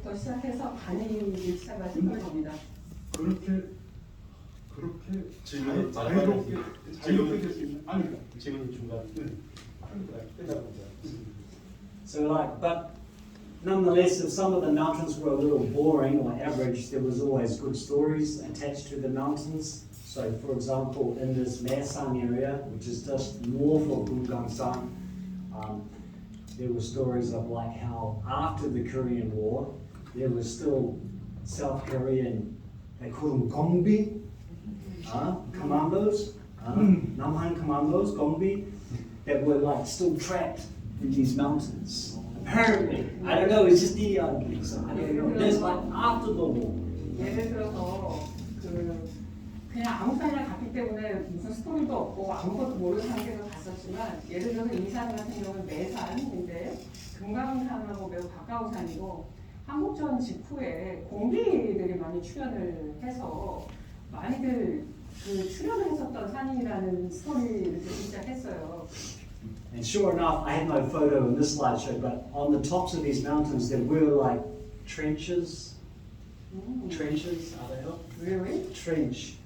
부터 시작해서 반이기 시작하신 겁니다. 그렇게 질문이 자유롭게 될 수 있는 아니 질문이 중간. So like, but nonetheless, if some of the mountains were a little boring or average, there was always good stories attached to the mountains. So for example, in this Maesang area, which is just north of Gumgangsan, there were stories of like how after the Korean War, there was still South Korean, they call them Gongbi, commandos, Namhan commandos, Gongbi, that were like still trapped in these mountains. Apparently, I don't know, it's just the so I don't know. There's like after the war. 예를 들어서 그냥 아무 산이나 갔기 때문에 무슨 스토리도 없고 아무것도 모르는 상태에서 갔었지만 예를 들어서 이 산 같은 경우는 매산인데 금강산하고 매우 가까운 산이고 한국전 직후에 공비들이 많이 출연을 해서 많이들 그 출연을 했었던 산이라는 스토리를 듣기 시작했어요. And sure enough, I had no photo in this slideshow, but on the tops of these mountains there were like trenches. Trenches, are they up? Really? Trench.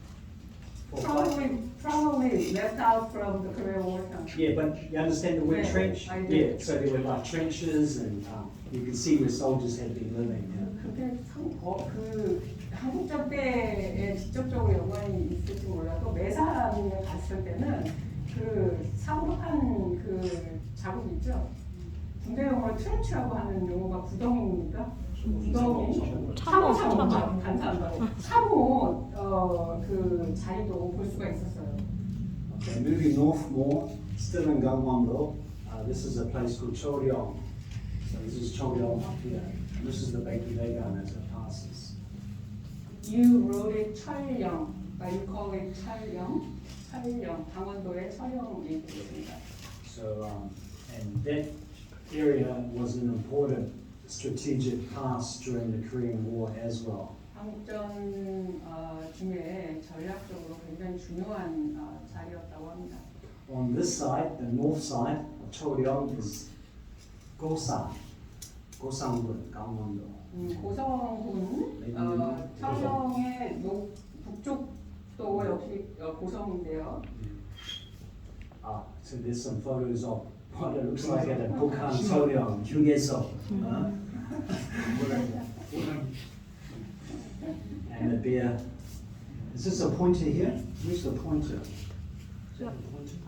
Probably left out from the Korean War time. Yeah, but you understand the word Yeah, trench? I do. Yeah, so there were like trenches and you can see where soldiers had been living. 그게 그 한국전 때에 직접적으로 연관이 있을지 몰라도 매사람에 갔을 때는 그 사고한 그 자국 있죠. 군대 용어로 트렌치라고 하는 용어가 구덩이입니까? 구덩이? 참호 감사합니다. 참호 그 자리도 볼 수가 있었어요. Okay, moving north more, still in Gangwon-do. This is a place called Choryong. So this is Choryong up here. And this is the Bekdudegan as it passes. You wrote it 철령, but you call it 철령. 철령, 강원도의 철령이 되겠습니다. So, and that area was an important strategic pass during the Korean War as well. 한국전 중에 전략적으로 굉장히 중요한 자리였다고 합니다. On this side, the north side of Choryong is Gosan, Gosangun, Gangwon-do. 고성군, 철령의 북쪽도 역시 고성인데요. So there's some photos of what it looks like at a Bukhan Choryong, Jugeso. And the bear. Is this a pointer here? Where's the pointer? Is that the pointer?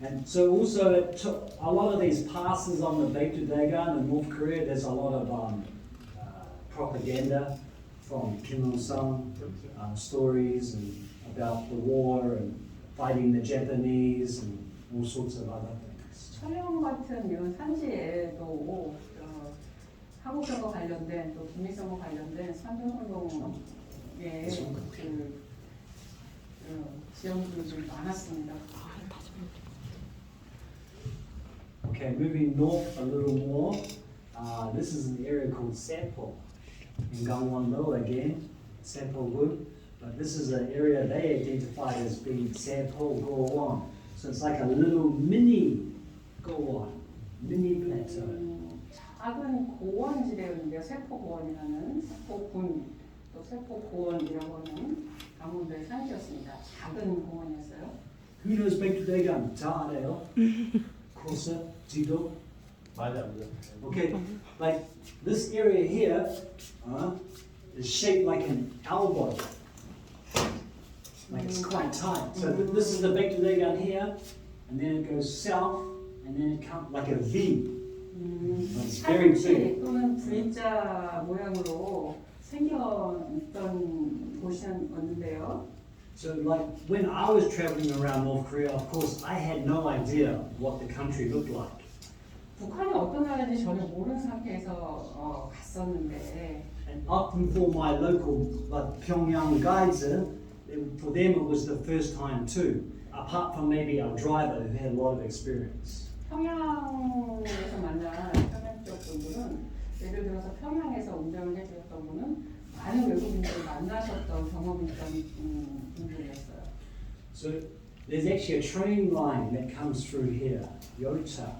And so also a lot of these passes on the Bekdudegan in North Korea, there's a lot of propaganda from Kim Il-sung, stories and about the war and fighting the Japanese and all sorts of other things. 철령 같은 이런 산지에도 한국전과 관련된 또 김일성과 관련된 산전운동의 지형들이 좀 많았습니다. Okay, moving north a little more. This is an area called Sapo in Gangwon-do again, Sapo-gun. But this is an area they identified as being Sapo-go-won. So it's like a little mini go-won, mini plateau. 작은 고원지대였는데요. 세포고원이라는 세포군, 또 세포고원이라고 하는 강원도의 산지였습니다. 작은 공원이었어요. Who knows Bekdudegan? 잘 알아요? Kosa, 지도? 맞아. Okay, like this area here is shaped like an elbow. Like it's quite tight. So this is the Bekdudegan here, and then it goes south, and then it comes like a V. It's very big. 또는 V자 모양으로 생겨있던 곳이었는데요. So like when I was traveling around North Korea, of course I had no idea what the country looked like. 북한이 어떤 나라인지 전혀 모르는 상태에서 갔었는데 And up for my local like Pyongyang guides, for them it was the first time too. Apart from maybe our driver who had a lot of experience. 평양에서 만난 평양 쪽 분들은 예를 들어서 평양에서 운전을 해주셨던 분은 많은 외국인들을 만나셨던 경험이 있던 분들이었어요. So there's actually a train line that comes through here, Yocha.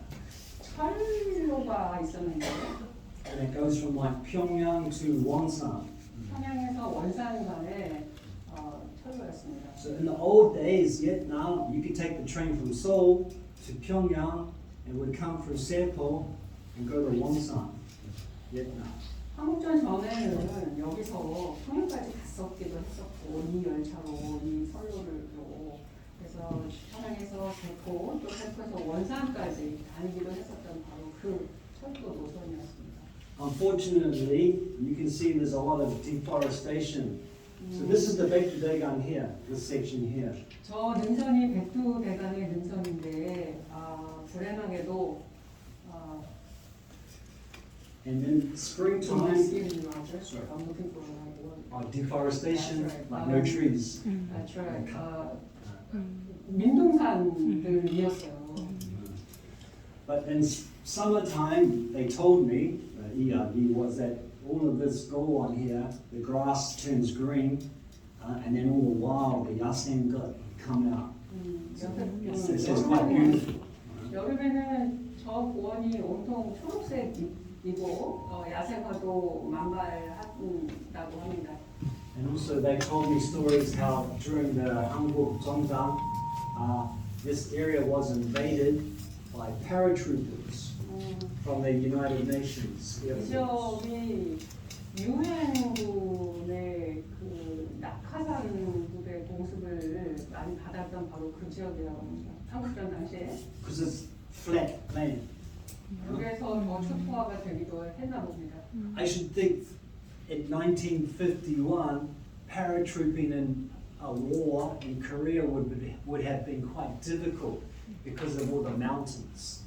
철로가 있었는데요. and it goes from like Pyongyang to Wonsan. 평양에서 원산 간의 철로였습니다. So in the old days, yet now you could take the train from Seoul to Pyongyang and would come through Seoul and go to Wonsan. Yet now. 한국전 전에는 여기서 평양까지 갔었기도 했었고 이 열차로 이 선로를로 그래서 평양에서 세포 또 세포에서 원산까지 다니기도 했었던 바로 그 철도 노선이었습니다. Unfortunately, you can see there's a lot of deforestation. So this is the 백두대간 here, this section here. 저 능선이 백두대간의 능선인데 불행하게도 And in springtime, Sorry, I'm looking for the right word. deforestation, That's right. like no trees. That's right. 민둥산들이었어요. But in summertime, they told me, ERB, was that all of this go on here, the grass turns green, and then all the wild, the yasengut, come out. It's quite beautiful. 여름에는 저 고원이 온통 초록색이고 야생화도 만발한다고 합니다. And also they told me stories how during the Hanbok Zongzang, this area was invaded by paratroopers from the United Nations. 이 지역이 유엔군의 그 낙하산 부대 공습을 많이 받았던 바로 그 지역이라고 합니다. 한국전 당시에. Because it's flat land. 그래서 더 초토화가 되기도 했나 봅니다. I should think in 1951, paratrooping in a war in Korea would have been quite difficult because of all the mountains.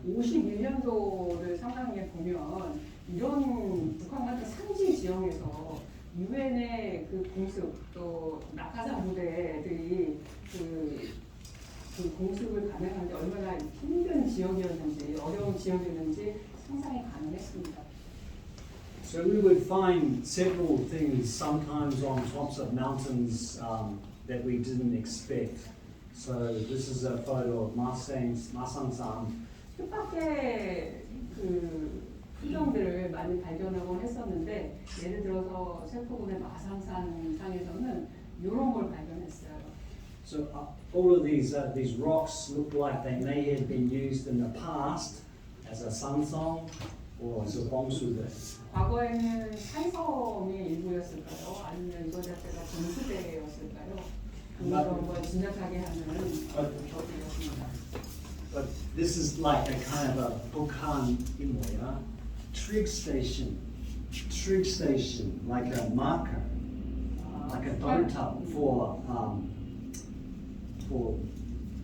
51년도를 상상해 보면 이런 북한 같은 산지 지형에서 유엔의 그 공습 또 낙하산 부대들이 그 공습을 감행하는 게 얼마나 힘든 지역이었는지 어려운 지역이었는지 상상이 가능했습니다. So we would find several things sometimes on tops of mountains that we didn't expect. So this is a photo of Masansan. 뜻밖의 그 풍경들을 많이 발견하고 했었는데 예를 들어서 세포군의 마상산 상에서는 이런 걸 발견했어요. So all of these rocks look like they may have been used in the past as a sansong or as a bongsude. 과거에는 산섬의 일부였을까요? 아니면 이거 자체가 분수대였을까요? 그런 걸 짐작하게 하는 것들이었습니다. But this is like a kind of a Bukhan Imoya trig station, like a marker, like a dota for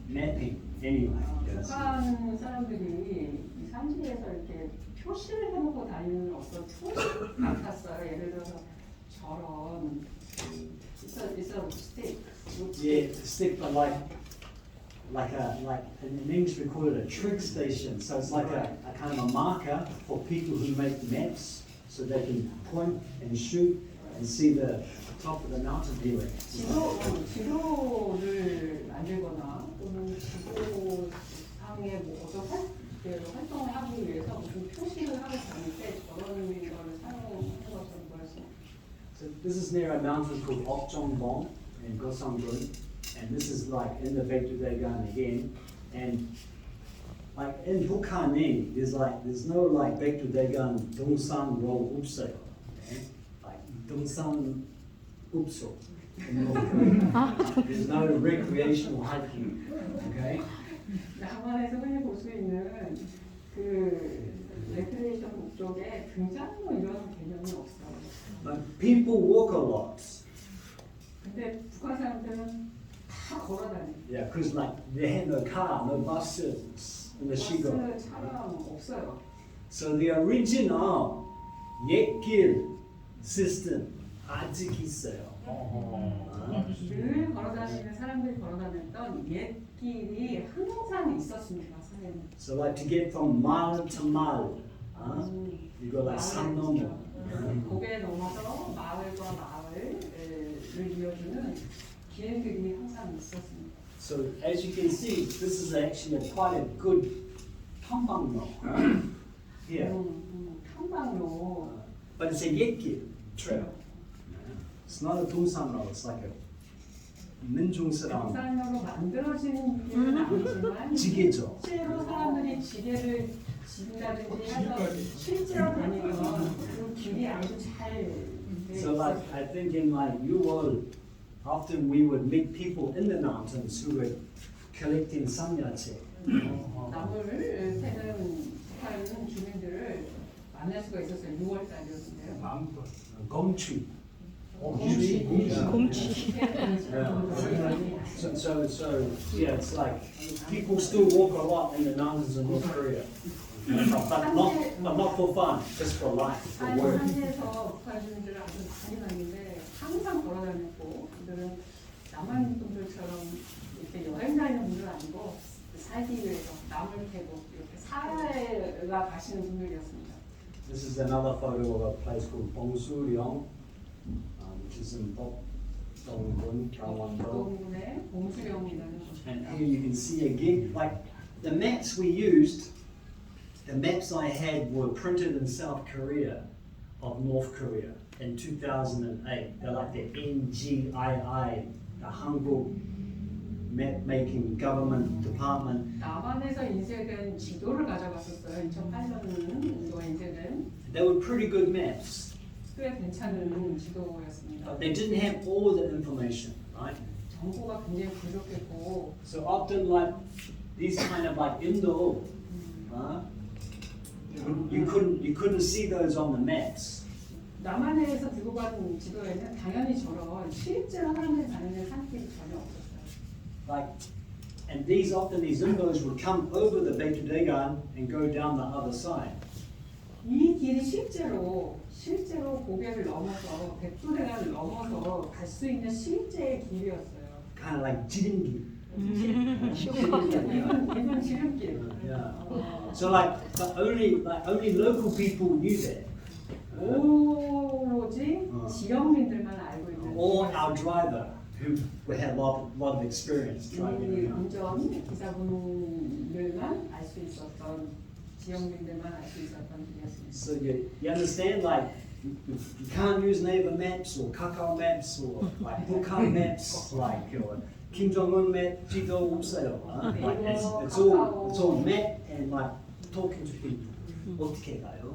mapping. Anyway, 북한 사람들이 이 산지에서 이렇게 표시를 해놓고 다니는 어떤 툴 같았어요. 예를 들어서 저런 it's a stick. Yeah, stick, but like in English we call it a trig station. So it's like a kind of a marker for people who make maps, so they can point and shoot and see the top of the mountain anyway. 지도를 만들거나 또는 지도상에 뭐 어떤 활동을 하기 위해서 무슨 표시를 하고 다닐 때 저런 거를 사용하는 것으로 보였습니다. So this is near a mountain called Okjongbong in Gosangun, and this is like in the Bekdudaegan again. And like in Bukhani, there's no like Bekdudaegan Dongsan Ro Upseo, okay? Like Dongsan Upso. There's no recreational hiking, okay? 남한에서 흔히 볼 수 있는 그 레크레이션 목적에 등산로 이런 개념이 없어요. But people walk a lot. 근데 북한 사람들은 다 걸어 다녀요. Yeah, because like they have no car, no bus service in the Shigo. 버스 차량 없어요. So the original 옛길 system 아직 있어요. 늘 걸어 다니는 사람들이 걸어 다녔던 옛길이 항상 있었습니다. 사회는. So like to get from mile to mile, you go like 산 넘어. 고개 넘어서 마을과 마을을 이어주는 길들이 항상 있었습니다. So as you can see, this is actually quite a good 탐방로. here. 탐방로. But it's a Yekki trail. It's not a Dongsan it's like a 민중스러운 등산로로 만들어진 길은 아니지만 지게죠. 실제로 사람들이 지게를 진다든지 해서 실제로 다니면 그 길이 아주 잘 돼 So like 있어요. I think in like your world, often we would meet people in the mountains who were collecting samyache. 나물 캐는 북한 주민들을 만날 수가 있었어요. 6월 달이었는데요. 마음껏. Gomchi. 곰치. 곰치. So yeah, it's like people still walk a lot in the mountains in North Korea, but not for fun, just for life, for work. 산에서 북한 주민들을 아주 많이 다니는데 항상 걸어다녔고 그들은 남한 분들처럼 이렇게 여행 다니는 분들 아니고 살기 위해서 나물 캐고 이렇게 살아 가시는 분들이었습니다. This is another photo of a place called Bongsuryong, which is in Dongwon, Gangwon-do. 동문의 봉수령이라는 곳. And here you can see again, like the maps we used, the maps I had were printed in South Korea of North Korea in 2008. They're like the NGII, the Hanguk map making government department. 남한에서 인쇄된 지도를 가져갔었어요. 2008년도에 인쇄된 They were pretty good maps, 꽤 괜찮은 지도였습니다. but they didn't have all the information, right? 정보가 굉장히 부족했고 So often like these kind of like Indo, you couldn't see those on the maps. 남한에서 들고 간 지도에는 당연히 저런 실제로 사람들이 다니는 산길이 전혀 없었어요. Like, and these Indos would come over the Bekdudegan and go down the other side. 이 길이 실제로 고개를 넘어서 백두대간을 넘어서 갈 수 있는 실제의 길이었어요. Kind of like 지름길. 이건 지름길. Yeah. So like, but only local people knew that. 오로지 어. 지역민들만 알고 있는. Or our driver, who had a lot of experience driving 이 around. 운전 기사분들만 알 수 있었던 지역민들만 알 수 있었던 길이었습니다. So you understand, like, you can't use Naver maps or Kakao maps or like Bukhan maps, like or Kim Jong-un map, 지도 없어요. Like it's all map and like talking to people. 어떻게 가요?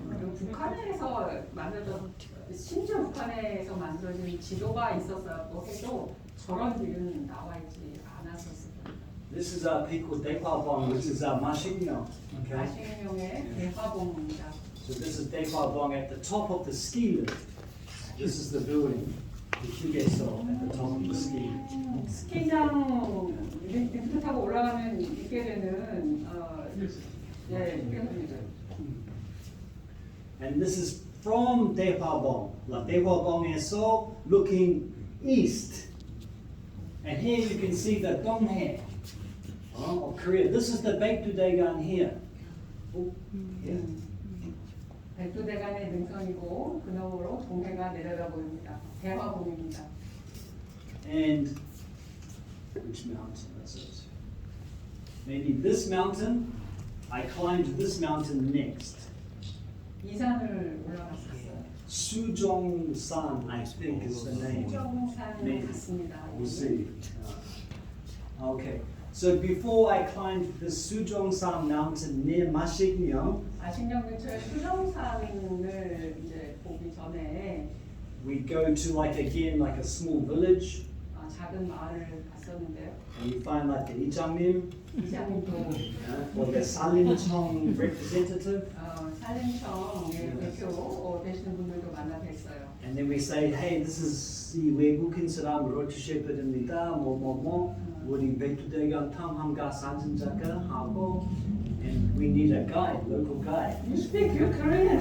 그리고 북한에서 만들어진 심지어 북한에서 만들어진 지도가 있었다고 해도 저런 길은 나와 있지 않았었을 겁니다. This is a peak called Daepabong, which is Mashingmyeong. Okay. 마식령의 대화봉입니다. So this is Daepabong at the top of the ski lift. This is the building, the Hyugeso at the top of the ski lift. 스키장 리프트 타고 올라가면 있게 되는 휴게소입니다. And this is from Daepabong. Like Daepabong에서 looking east. And here you can see the Donghae of Korea. This is the Bekdudegan here. Oh, here. 백두대간의 능선이고 그 너머로 동해가 내려다 보입니다. 대화봉입니다. And which mountain is it? Maybe this mountain. I climbed this mountain next. 이 산을 올라갔었어요. Sujongsan, I think is the name. 수정산을 갔습니다. We'll see. Okay. So before I climbed the Sujongsan mountain near Mashingmyeong, 아식령 근처의 수정산을 이제 보기 전에 we go to like again like a small village, 작은 마을을 갔었는데요. and we find like the 이장님 이장님도 or the 산림청 representative, 산림청의 대표 되시는 분들도 만나 뵀어요. and then we say, hey, this is the 외국인 사람 로저새퍼드입니다. 뭐뭐뭐 우리 백두대간 탐험가 사진작가 하고, and we need a guide, local guide. You speak your Korean.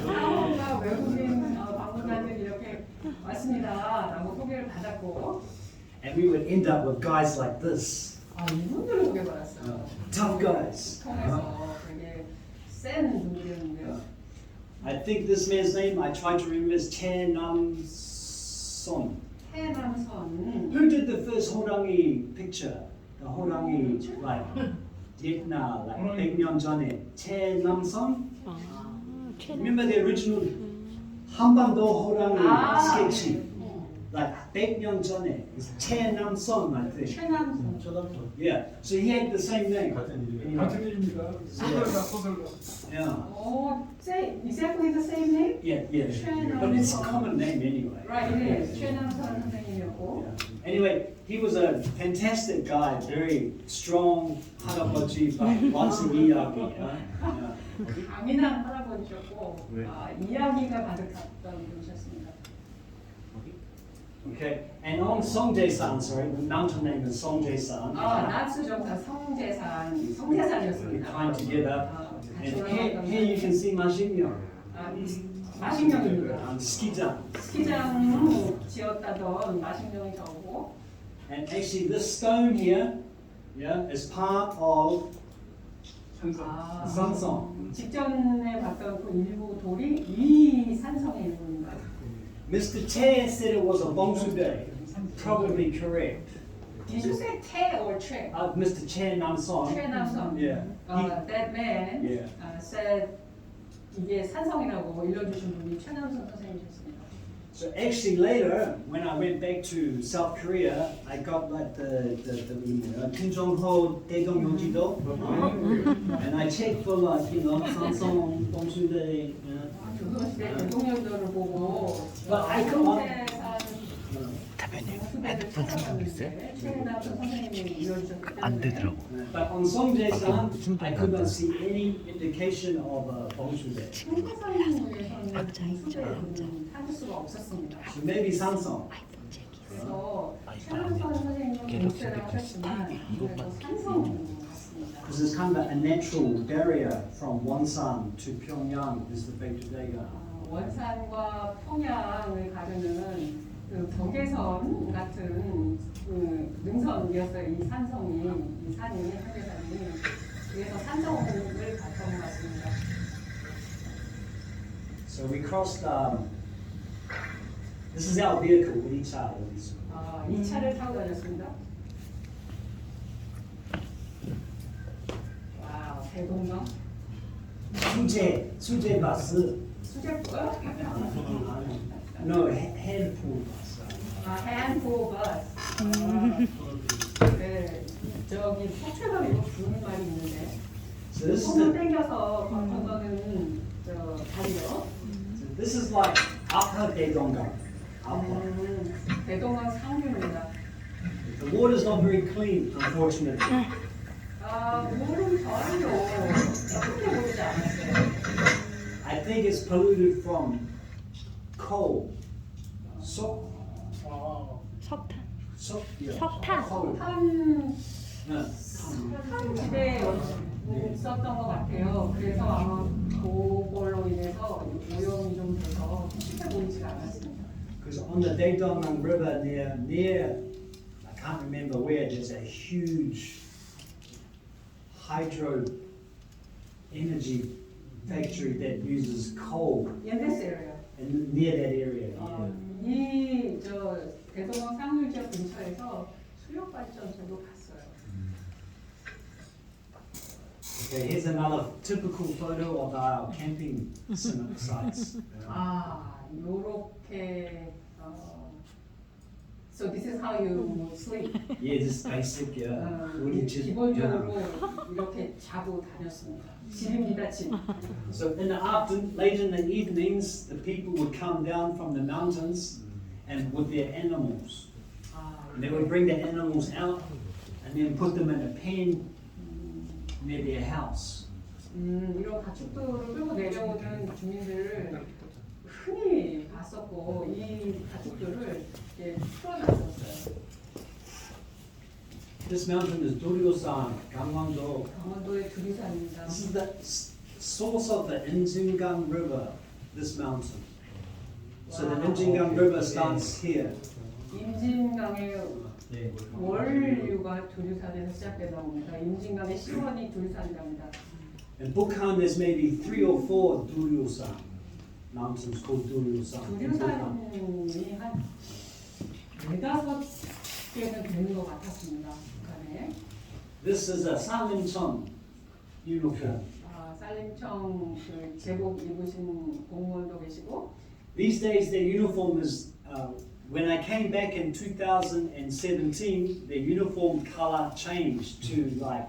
탐험가 외국인 방문관들이 이렇게 왔습니다라고 소개를 받았고, And we would end up with guys like this, 이분들을 소개받았어요. tough guys. 통해서 되게 센 분들이었는데요. I think this man's name, I tried to remember, is Chae Nam-son. 해남선 Who did the first 호랑이 picture? The 호랑이, like, 옛날, like 100년 전에 최남선. Remember the original 한반도 호랑이 sketch? Like 100년 전에 최남선, I think. 최남선. Yeah, so he had the same name. 같은 일입니다. 소설가. Yeah, Oh, say exactly the same name? yeah. But it's a common name anyway. Right, it is. 최남선 선생님이었고. Yeah. Anyway, he was a fantastic guy, very strong, 할아버지, 완성 이야기. Yeah. 강인한 할아버지셨고 이야기가 가득했던 분이셨습니다. Okay, and on Songjaesan, sorry, the mountain name is Songjaesan. 나츠 정사 성제산이었습니다. Time together. And here you can see Majinmyeon, 마식령입니다. ski장. 스키장 지었다던 마식령이 저고. And actually, this stone here, yeah, is part of Sansong. 직전에 봤던 그 일부 돌이 이 산성의 일부입니다. Mr. Che said it was a Bongsudae. Probably correct. Did you say 태 or 최? Mr. Che Namsong. 최남성. Yeah. That man Yeah. said 이게 산성이라고 일러주신 분이 최남성 선생님이셨습니다. So actually later, when I went back to South Korea, I got like the Kim Jong-ho Daedong Yongjido, and I checked for like Sansong, Bongsudae. 조선시대 대동령전을 보고 But I 성대산 대표님 후배를 핸드폰 충전기 있어요? 찾아봤는데 최남성 선생님이 일러주셨기 때문에 안 되더라고. But on Songjaesan, I could not see any indication of a Bongsudae. 성대산에서는 후배는 찾을 수가 없었습니다. So maybe Sansong. 그래서 아이폰 안에 최남성 선생님은 갤럭시 공세를 탭 하셨지만 이것만 그래서 산성 같습니다. Because it's kind of a natural barrier from Wonsan to Pyongyang is the 백두대간. 원산과 평양을 가르는 그 경계선 같은 그 능선이었어요. 이 산성이, 이 산이, 한계산이. 그래서 산성을 갔던 것 같습니다. So we crossed. This is our vehicle, 이 차. 이 차를 타고 다녔습니다. 와우, 대동강. 수제 버스. 수제부요? No, handful bus. handful bus. 네, 저기 속초에서 부르는 말이 있는데. So this is 손을 the. 당겨서 건너는 저 다리요. So this is like upper Daedonggang. Upper. 대동강 상류입니다. The water's not very clean, unfortunately. 물은 전혀 깨끗해 보이지 않았어요. I think it's polluted from coal. 석탄. Yeah. 석탄. Coal. 한 Yeah. 집에 있었던 것 같아요. 그래서 아마 그걸로 인해서 오염이 좀 돼서 깨끗해 보이지가 않았습니다. Because on the Daedong River near, I can't remember where, there's a huge hydro energy factory that uses coal, 옌데스 에어요. and near that area. 이저 대동강 상류 지역 근처에서 수력 발전소도 갔어요. Okay, here's another typical photo of our camping sites. 요렇게 So this is how you sleep. Yeah, just basic. 우리 집. 기본적으로 이렇게 자고 다녔습니다. 집입니다, 집. So in the afternoon, late in the evenings, the people would come down from the mountains and with their animals. And they would bring the animals out and then put them in a pen near their house. 이런 가축들을 끌고 내려오는 주민들을 흔히 봤었고 이 가축들을 이렇게 풀어놨었어요. This mountain is Doryosan, Gangwon-do. 강원도의 두리산입니다. This is the source of the Injingang River, this mountain. So the Injingang River starts here. 임진강의 원류가 두리산에서 시작되다 보니까 임진강의 시원이 두리산이랍니다. In Bukhan, there's maybe 3 or 4 Doryosan mountains called Doryosan. 두리산이 한 4-5개는 되는 것 같았습니다. 북한에. This is a Salimchon uniform. 쌀림청 그 제복 입으신 공무원도 계시고 These days their uniform is, when I came back in 2017, their uniform color changed to like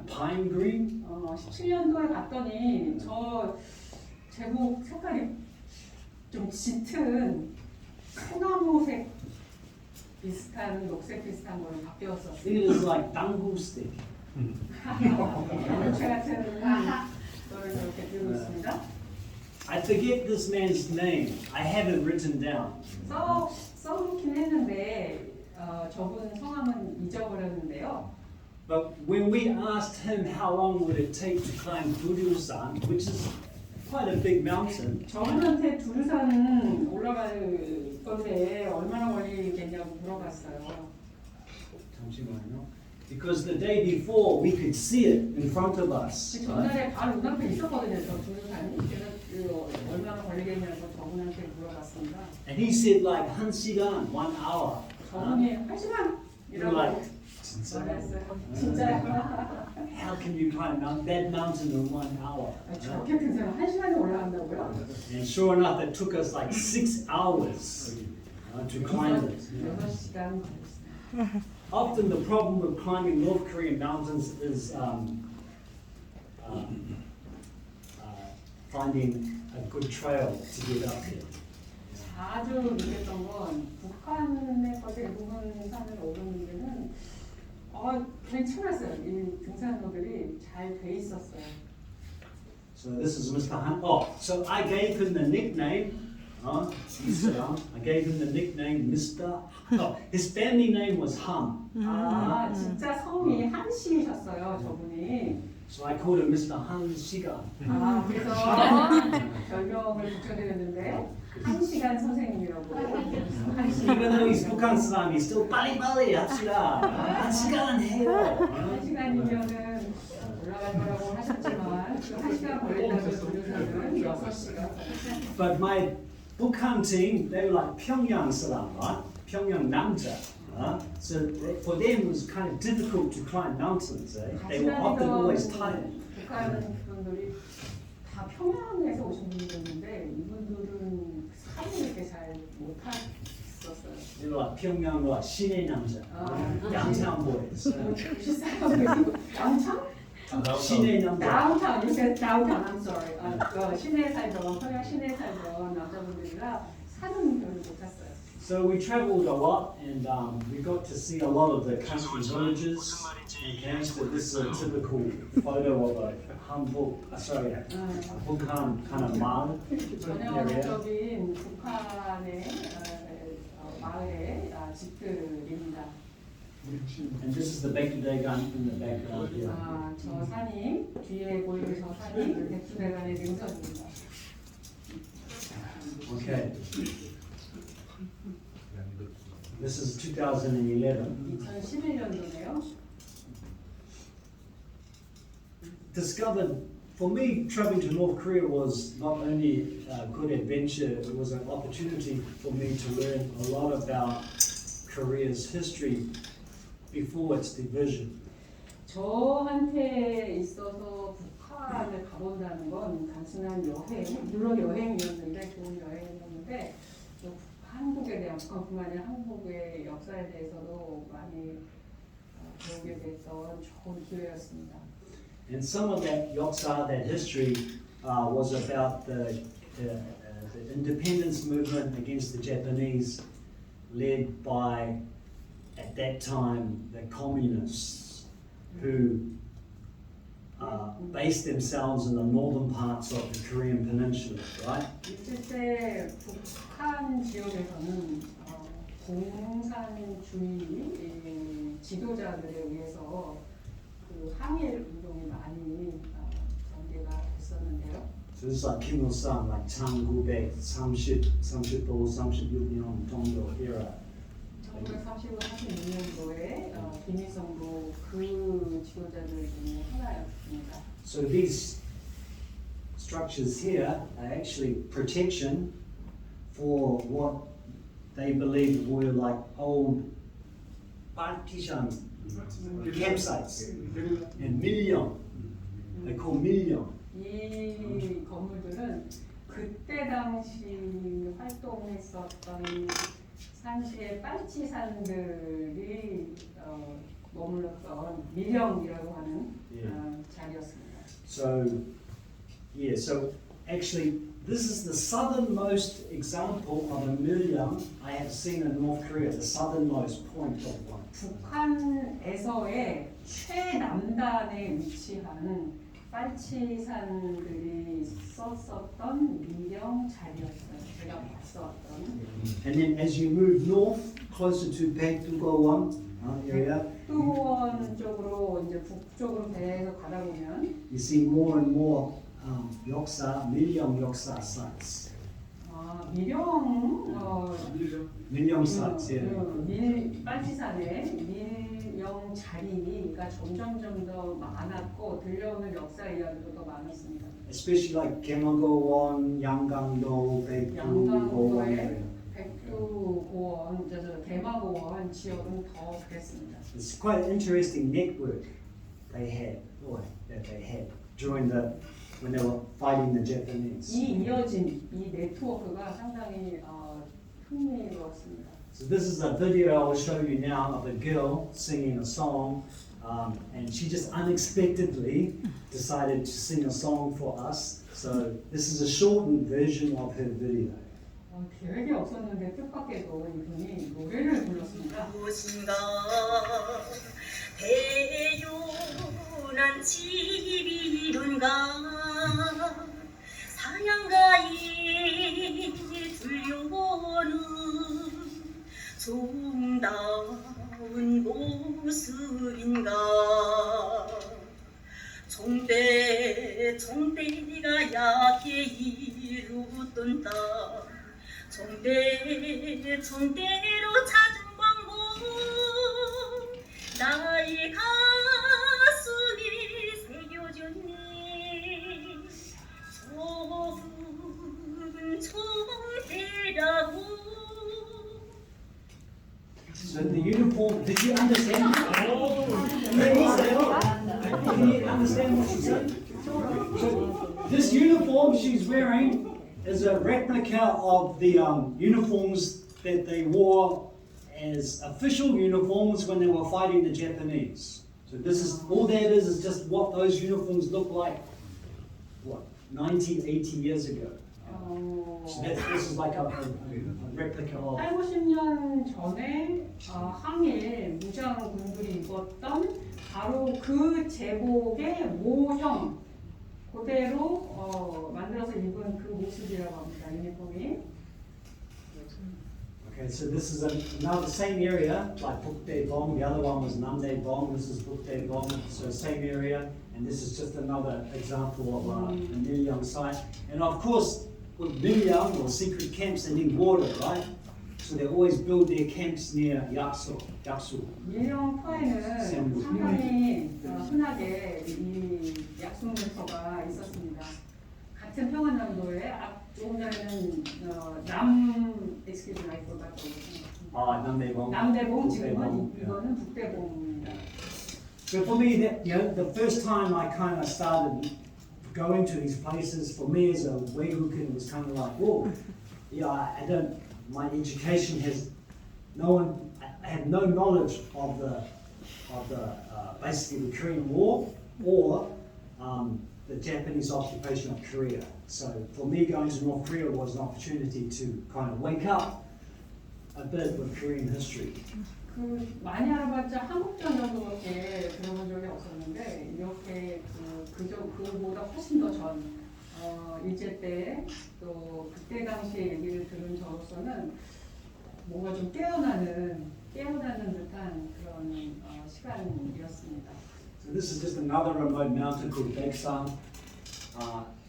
pine green. 17년도에 갔더니 저 제복 색깔이 좀 짙은 소나무색 비슷한 녹색 비슷한 걸로 바뀌었었어요. It is like dangle stick. 연체 같은 거를 이렇게 들고 있습니다. I forget this man's name. I have it written down. 써놓긴 했는데 저분 성함은 잊어버렸는데요. But when we asked him how long would it take to climb Buryulsan, which is quite a big mountain, 저분한테 두루산 올라갈 건데 얼마나 걸리겠냐고 물어봤어요. because the day before we could see it in front of us. 전날에 바로 눈앞에 있었거든요. 저 두루산이. 그래서 얼마나 걸리겠냐고 저분한테 물어봤습니다. And he said like 1시간, 1 hour. 저분이 1시간이라고 Like, 말했어요. 진짜요? how can you climb that mountain in 1 hour? 저렇게 큰 사람 1시간이 올라간다고요? And sure enough, it took us like 6 hours to climb it. 6시간 걸렸어요. Often the problem with climbing North Korean mountains is finding a good trail to get up there. 자주 느꼈던 건 북한에서 대부분 산을 오르는 데는 괜찮았어요. 이 등산로들이 잘 돼 있었어요. So this is Mr. Han. Oh, so I gave him the nickname. I gave him the nickname Mr. Oh, his family name was Han. 진짜 성이 한씨셨어요, 저분이. So I called him Mr. Han Shiga. 그래서 별명을 붙여드렸는데 한시간 선생님이라고. Even though he's Bukhan Salam, he's still 빨리 합시다. 1시간 해요. 1시간이면은 올라갈 거라고 하셨지만 그 1시간 걸린다고 두루산은 6시간. But my Bukhan team, they were like Pyongyang Salam, right? Pyongyang Namja. So for them it was kind of difficult to climb mountains. They were often always tired. 북한 분들이 다 평양에서 오신 분들이었는데 이분들은 산을 이렇게 잘 못하셨어요. They were like Pyongyang, like 시내 남자, downtown boys. 비싸요. 양창? 시내 남자. 다운타운, you said downtown, I'm sorry. 시내에 살던, 평양 시내에 살던 남자분들이라 산은 별로 못 탔어요. So we traveled a lot and we got to see a lot of the country villages. Okay, so this is a typical photo of a Bukhan kind of maal area. 전형적인 북한의 마을의 집들입니다. And this is the 백두대간 in the background here. 저 산이 뒤에 보이는 저 산이 백두대간의 능선입니다. Okay. This is 2011. 2011년도네요. Discovered, for me, traveling to North Korea was not only a good adventure, it was an opportunity for me to learn a lot about Korea's history before its division. 저한테 있어서 북한을 가본다는 건 단순한 여행, 물론 여행이었는데 좋은 여행이었는데 또 한국에 대한 북한뿐만 아니라 한국의 역사에 대해서도 많이 배우게 됐던 좋은 기회였습니다. And some of that Yoksa, that history, was about the independence movement against the Japanese, led by, at that time, the communists, who based themselves in the northern parts of the Korean peninsula, right? 있을 때 북한 지역에서는 공산주의 지도자들에 의해서 그 항일 운동이 많이 전개가 됐었는데요. So this is like Kim Il-sung, like 1930, 35, 36년 정도 era. 1935, 36년도에 김일성도 그 지도자들 중에 하나였습니다. So these structures here are actually protection for what they believed were like old partition campsites and million. They call million. 이 건물들은 그때 당시 활동했었던 산지의 빨치산들이 머물렀던 밀영이라고 하는 자리였습니다. So actually this is the southernmost example of a million I have seen in North Korea, the southernmost point of one. 북한에서의 최남단에 위치한 빨치산들이 썼었던 밀영 자리였어요. 제가 봤었던. And then as you move north, closer to 백두대간 area, 백두원 쪽으로 이제 북쪽으로 계속 가다 보면 you see more and more 역사, 밀영 역사 sites. 밀영 sites, yeah. 빨치산의 밀영 자리가 점점 더 많았고 들려오는 역사 이야기도 더 많았습니다. Especially like 개마고원, 양강도, 백두고원 area. 백두고원, 대마고원 지역은 더 그랬습니다. It's quite an interesting network they had during when they were fighting the Japanese. 이 이어진 이 네트워크가 상당히 흥미로웠습니다. So this is a video I will show you now of a girl singing a song, and she just unexpectedly decided to sing a song for us. So this is a shortened version of her video. 계획이 없었는데 뜻밖에도 이분이 노래를 불렀습니다. 무엇인가 배요난 집이론가 사냥가에 들려오는 정다운 모습인가 정대가 약게 이루던다 정대로 찾은 방법 나의 가슴에 새겨졌네 좋은 정대라고. So the uniform, did you understand? Did you understand what she said? So this uniform she's wearing is a replica of the uniforms that they wore as official uniforms when they were fighting the Japanese. So this is all that is just what those uniforms look like, 90, 80 years ago. So this is like a replica of. 80년 전에 항일 무장군들이 입었던 바로 그 제복의 모형 그대로 만들어서 입은 그 모습이라고 합니다. 유니폼이. Okay, so this is another same area like Bukdaebong. The other one was Namdaebong. This is Bukdaebong. So same area, and this is just another example of a Milyang site. And of course, with Milyang or secret camps, they need water, right? So they always build their camps near Yaksu. 밀영터에는 상당히 흔하게 이 약속문서가 있었습니다. 같은 평안남도에 조금 전에는 남대봉 지금은 이거는 북대봉입니다. So for me, that the first time I kind of started going to these places, for me as a Weigukin, it was kind of like, whoa, my education has I had no knowledge of the basically the Korean War or the Japanese occupation of Korea. So for me, going to North Korea was an opportunity to kind of wake up a bit with Korean history. 많이 알아봤자 한국전 정도밖에 들어본 적이 없었는데 이렇게 그보다 훨씬 더 전 일제 때 또 그때 당시의 얘기를 들은 저로서는 뭔가 좀 깨어나는 듯한 그런 시간이었습니다. So this is just another remote mountain called Baeksan.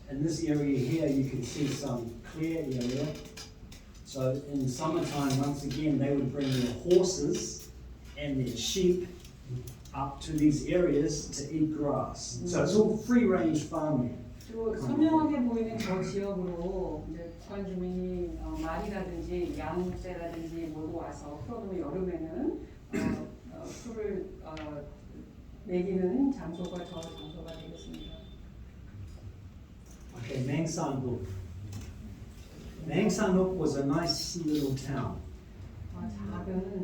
In this area here, you can see some clear area. So in summertime, once again, they would bring their horses and their sheep up to these areas to eat grass. So it's all free-range farming. 또 선명하게 보이는 저 지역으로 이제 북한 주민이 말이라든지 양떼라든지 모두 와서 그러면 여름에는 풀을 먹이는 장소가 저 장소가 되겠습니다. Okay, Mangsanuk. Mangsanuk was a nice little town. 작은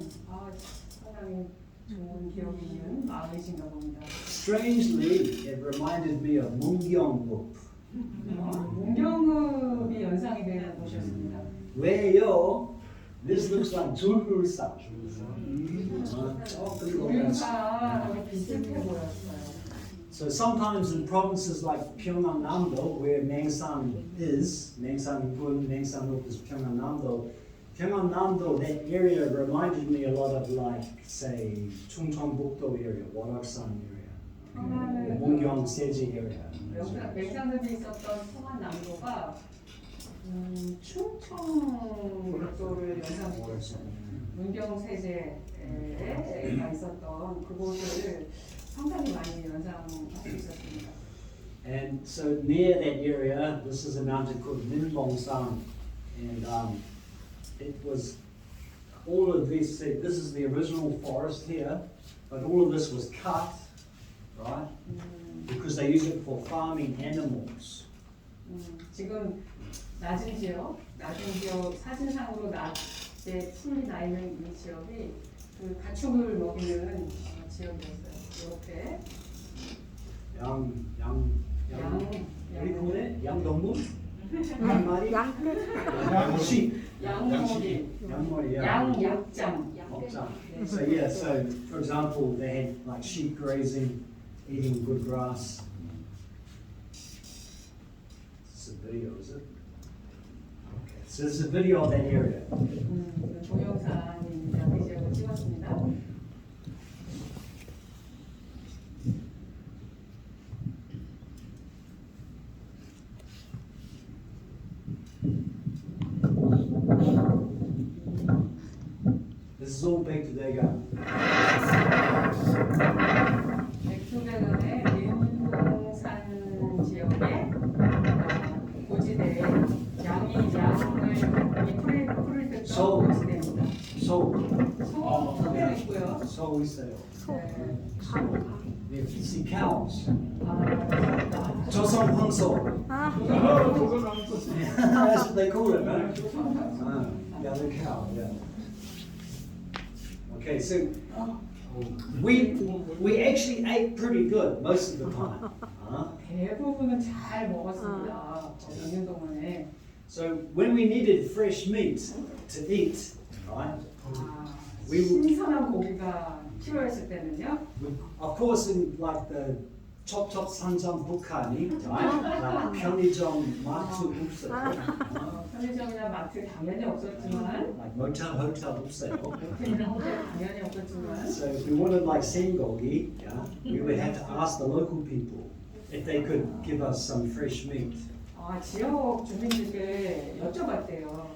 상당히 좋은 기억이 있는 마을이신가 봅니다. Strangely, it reminded me of Mungyonguk. 문경읍이 연상이 되는 곳이었습니다. 왜요? This looks like Julgulsa. 조윤사하고 비슷해 보였어요. So sometimes in provinces like Pyeongnam-namdo, where Mangsan is, Mangsan-gun, Mangsan-uk is Pyeongnam-namdo, Pyeongnam-namdo, that area reminded me a lot of like, say, Chungcheongbuk-do area, Waraksan area, Mungyong Seji area. 맹산읍이 있었던 성안남도가 충청북도를 연상시켰어요. 문경세제에 가 있었던 그곳을 상당히 많이 연상할 수 있었습니다. And so near that area, this is a mountain called Minbongsan, and it was all of these. This is the original forest here, but all of this was cut, right? Because they use it for farming animals. 지금 낮은 지역 사진상으로 낮에 풀이 나 있는 이 지역이 그 가축을 먹이는 지역이었어요. 이렇게 What do you call it? 양동물? 양말이? 양식. 양머리, 양머리. 양약장. So yeah, so for example, they had like sheep grazing, eating good grass. This is a video, is it? Okay, so this is a video of that area. 동영상입니다. 그 지역을 찍었습니다. This is all 백두대간. 백두대간의 민봉산 지역의 고지대에 양을 풀을 듣던 고지대입니다. 소도 있고요. 소 있어요. 네. You see cows. 조선 황소. That's what they call it, man. Yeah, the cow. Yeah. Okay, so we actually ate pretty good most of the time. 대부분은 잘 먹었습니다. 있는 동안에. So when we needed fresh meat to eat, right? 신선한 고기가 필요했을 때는요. Of course, in like the 첩첩 산점 북한이, right? Like 편의점 마트 없어요. 편의점이나 마트 당연히 없었지만, Like motel, hotel 없어요. 호텔이나 호텔 당연히 없었지만. So if we wanted like sengogi, yeah, we would have to ask the local people if they could give us some fresh meat. 지역 주민들께 여쭤봤대요.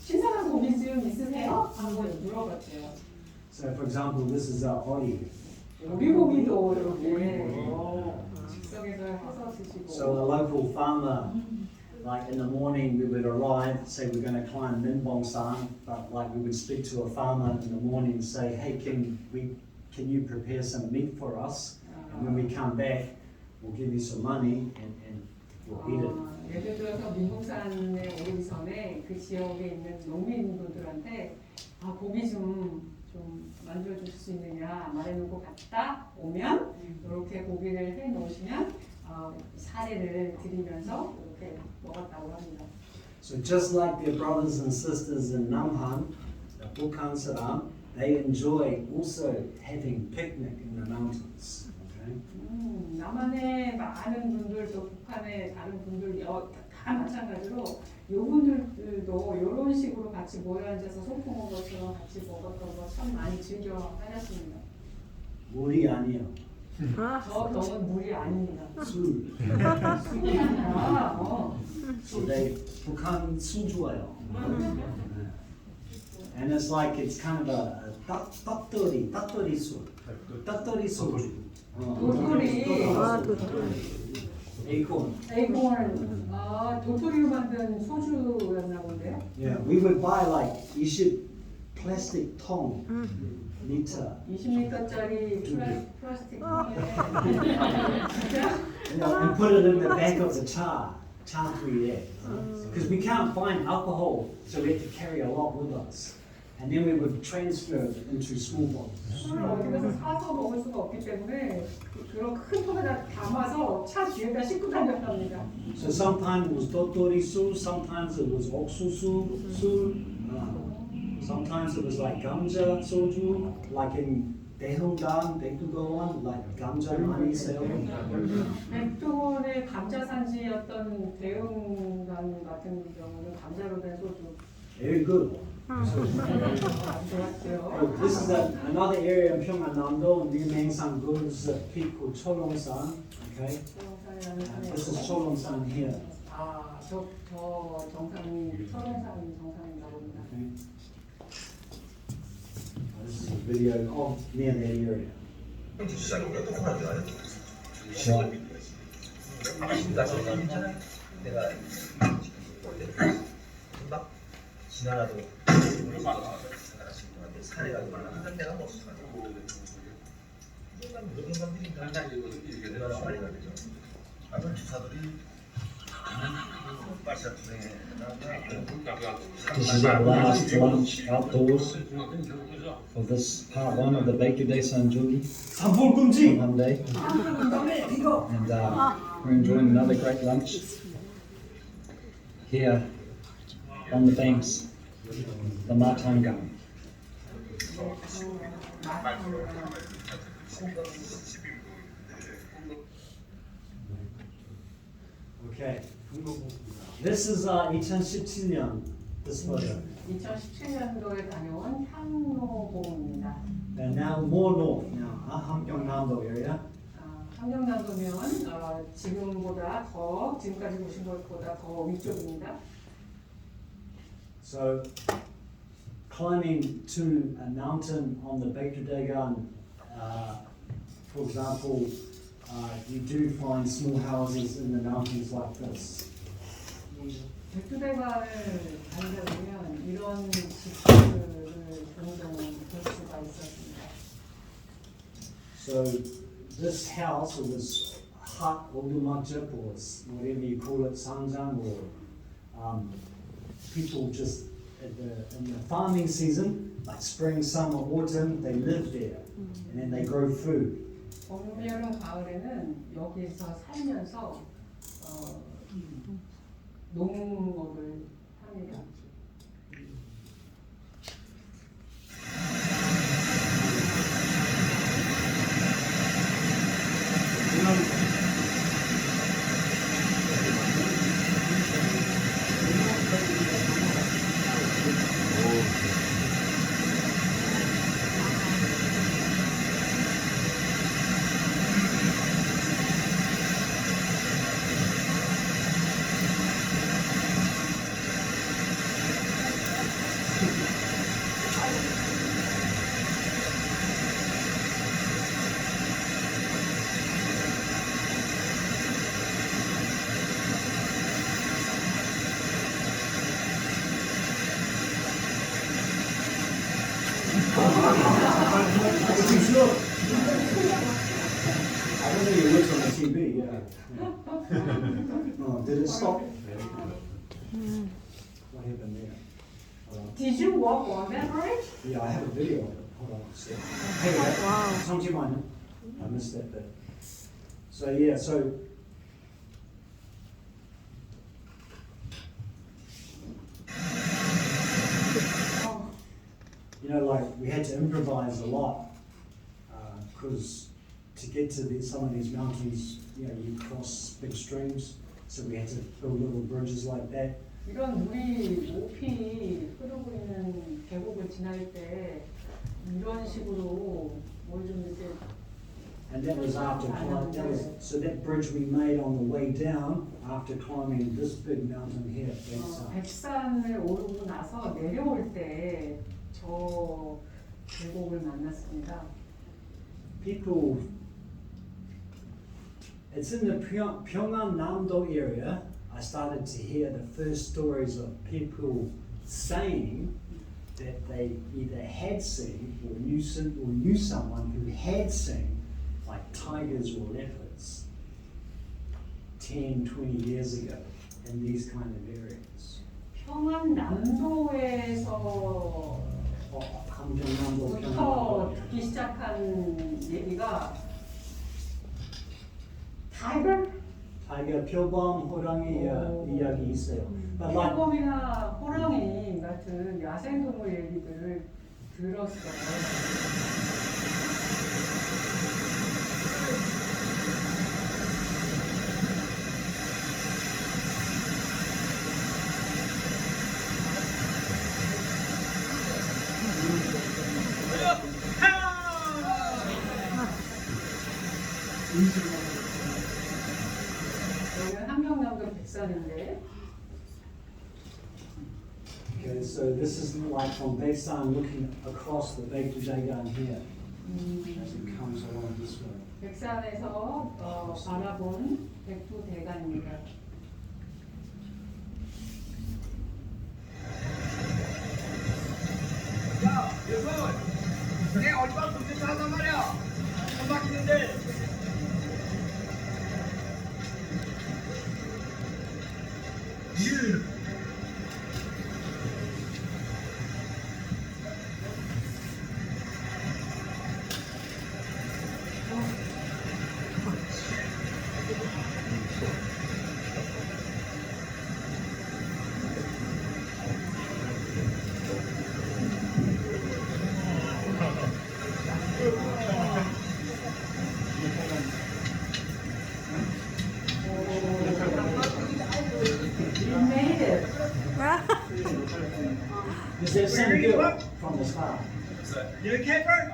신선한 고기 좀 있으세요? 하고 물어봤대요. So for example, this is our ori. 오리고기도 이렇게 즉석에서 해서 드시고. So a local farmer, like in the morning, we would arrive, say we're going to climb Minbongsan, but like we would speak to a farmer in the morning and say, hey, can you prepare some meat for us? And when we come back, we'll give you some money and we'll eat it. 예를 들어서 민봉산에 오르기 전에 그 지역에 있는 농민분들한테 고기 좀 만들어 주실 수 있느냐 말해놓고 갔다 오면 이렇게 고기를 해 놓으시면 사례를 드리면서 이렇게 먹었다고 합니다. So just like their brothers and sisters in Namhan, the Bukhan Saram, they enjoy also having picnic in the mountains. Okay? 남한의 많은 분들 또 북한의 다른 분들 다 마찬가지로 요분들도 이런 식으로 같이 모여 앉아서 소풍 온 것처럼 같이 먹었던 거 참 많이 즐겨 하셨습니다. 물이 아니에요. 저 병은 물이 아닙니다. 술. 술이 아니라 So they 북한 술 좋아해요. And it's like it's kind of a 떡돌이 술. 떡돌이 소주. 도토리. 에이콘. 도토리로 만든 소주였나 본데요? Yeah, we would buy like 20 plastic 통. meter. 20m짜리 플라스틱 통에 And put it in the back of the tar tree because we can't find alcohol, so we had to carry a lot with us. And then we would transfer it into small bottles. 술을 어디서 사서 먹을 수가 없기 때문에 그런 큰 통에다 담아서 차 뒤에다 싣고 다녔답니다. So sometimes it was 도토리 술, sometimes it was 옥수수 술, sometimes it was like 감자 소주, like in 대흥강, 백두대간, like 감자 많이 세요. 백두원의 감자 산지였던 대흥강 같은 경우는 감자로 된 소주. Very good. 아주 좋았죠. This is another area in 평안남도, 유명한 goods people 초롱산. Okay. This is 초롱산 here. 저 정상이 설렁산 정상인가 봅니다. Okay. This is a video of near that area. 지나가도 사례가 많아. 내가 못 사. 모든 사람들이 다 얼마나 빨리 가겠죠. 아무튼 주사들이 This is our last lunch outdoors of this part one of the 백두대간 journey 산불금지. Monday. And we're enjoying another great lunch here on the banks of the Matangang. Okay. This is 2017년. This photo. 2017년도에 다녀온 향로봉입니다. And now more north now. 함경남도 area. 함경남도면 지금까지 보신 것보다 더 위쪽입니다. So climbing to a mountain on the 백두대간, for example, you do find small houses in the mountains like this. 백두대간을 가다 보면 이런 집들을 종종 볼 수가 있었습니다. So this house, or this hut, or whatever you call it, sanjang, or people just in the farming season, like spring, summer, autumn, they live there, and then they grow food. 봄, 여름, 가을에는 여기서 살면서 농업을 합니다. I don't think it works on the TV, yeah. Oh, did it stop? What happened there? Did you walk on that bridge? Yeah, I have a video of it. Hold on a sec. Hey, 잠시만요. I missed that bit. So yeah, so you know, like we had to improvise a lot because to get to some of these mountains, you know, you cross big streams, so we had to build little bridges like that. 이런 물이 높이 흐르고 있는 계곡을 지날 때 이런 식으로 뭘 좀 이렇게 And that was after so that bridge we made on the way down after climbing this big mountain here. 백산을 오르고 나서 내려올 때 저 계곡을 만났습니다. People, it's in the 평안남도 area. I started to hear the first stories of people saying that they either had seen or knew someone who had seen, like tigers or leopards, 10, 20 years ago in these kind of areas. 평안 남도에서 부터 듣기 시작한 얘기가 타이거, 표범, 호랑이 이야기 있어요. But like, 표범이나 호랑이 같은 야생동물 얘기들을 들었어요. 여기는 함경남도 백산인데. okay, so this is like from Beksan looking across the 백두대간 here as it comes along this way. 백산에서 바라본 백두대간입니다. 야, 여러분, 내 어디가 문제 하단 말이야. 한 바퀴인데. We made it. Is there some good from the start? You caper?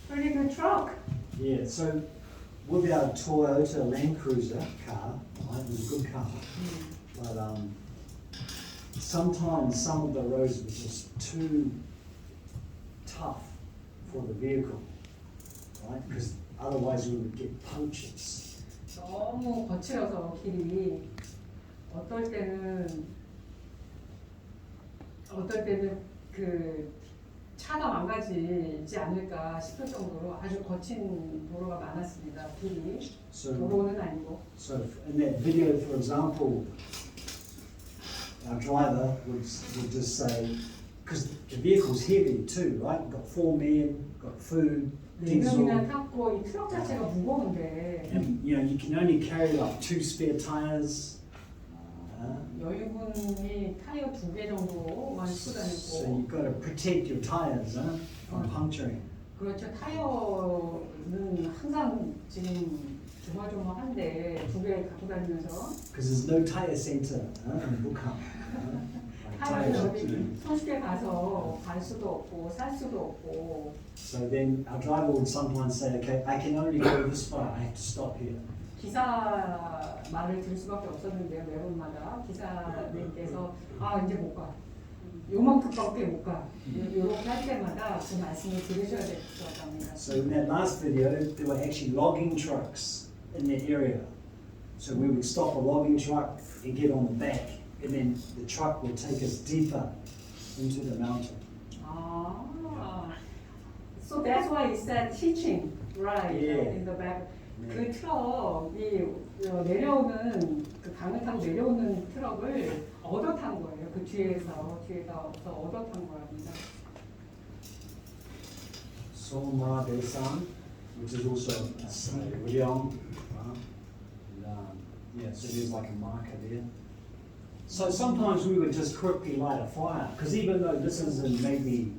Pretty good truck. Yeah, so with our Toyota Land Cruiser car, right, it was a good car, but sometimes some of the roads were just too tough for the vehicle, right? Because otherwise we would get punctures. 너무 거칠어서 길이 어떨 때는 그 차가 망가지지 않을까 싶을 정도로 아주 거친 도로가 많았습니다. 길이 도로는 아니고. So in that video, for example, our driver would just say, because the vehicle's heavy too, right? You've got 4 men, got food, 네 diesel, 명이나 탔고 이 트럭 자체가 무거운데 and you can only carry like 2 spare tires. 여유분이 타이어 2개 정도만 싣고 So 다니고. you've got to protect your tires from puncturing. 그렇죠. 타이어는 항상 지금 조마조마한데 2개 갖고 다니면서 Because there's no tire center in Bukhan. 타이어 여기 손쉽게 가서 갈 수도 없고 살 수도 없고. So then our driver would sometimes say, okay, I can only go this far, I have to stop here. 기사 말을 들을 수밖에 없었는데요. 매번마다 기사님께서 아 이제 못 가. 요만큼밖에 못 가. 이렇게 할 때마다 그 말씀을 들으셔야 될 것 같습니다. So in that last video, there were actually logging trucks in that area. So we would stop a logging truck and get on the back, and then the truck would take us deeper into the mountain. So that's why it said teaching, right? Yeah. In the back. 그 트럭이 내려오는 그 강을 타고 내려오는 트럭을 얻어 탄 거예요. 그 뒤에서 얻어 탄 거랍니다. Soma Desan, which is also a Ryong. Yeah, so there's like a marker there. So sometimes we would just quickly light a fire, because even though this is in maybe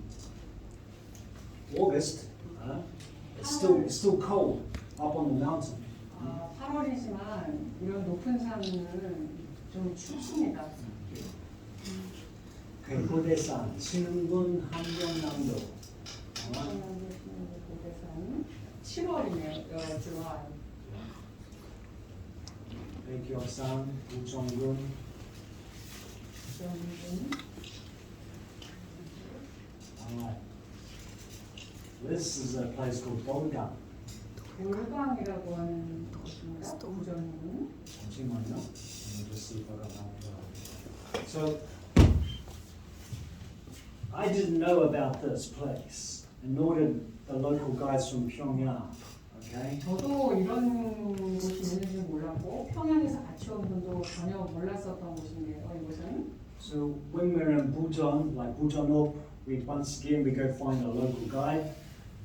August, it's still cold up on the mountain. 8월이지만 이런 높은 산은 좀 춥습니다. 고대산, 신흥군 함경남도. 고대산 7월이네요. 주말. 백여산, 우정군. Alright. This is a place called Dolgan. 돌강이라고 하는 곳입니다. 부전군. 잠시만요. Let me just see if I got that. So, I didn't know about this place, and nor did the local guys from Pyongyang. Okay? 저도 이런 곳이 있는지 몰랐고 평양에서 같이 온 분도 전혀 몰랐었던 곳인데요. 이곳은 So when we're in Busan, like Busan, we once again we go find a local guide,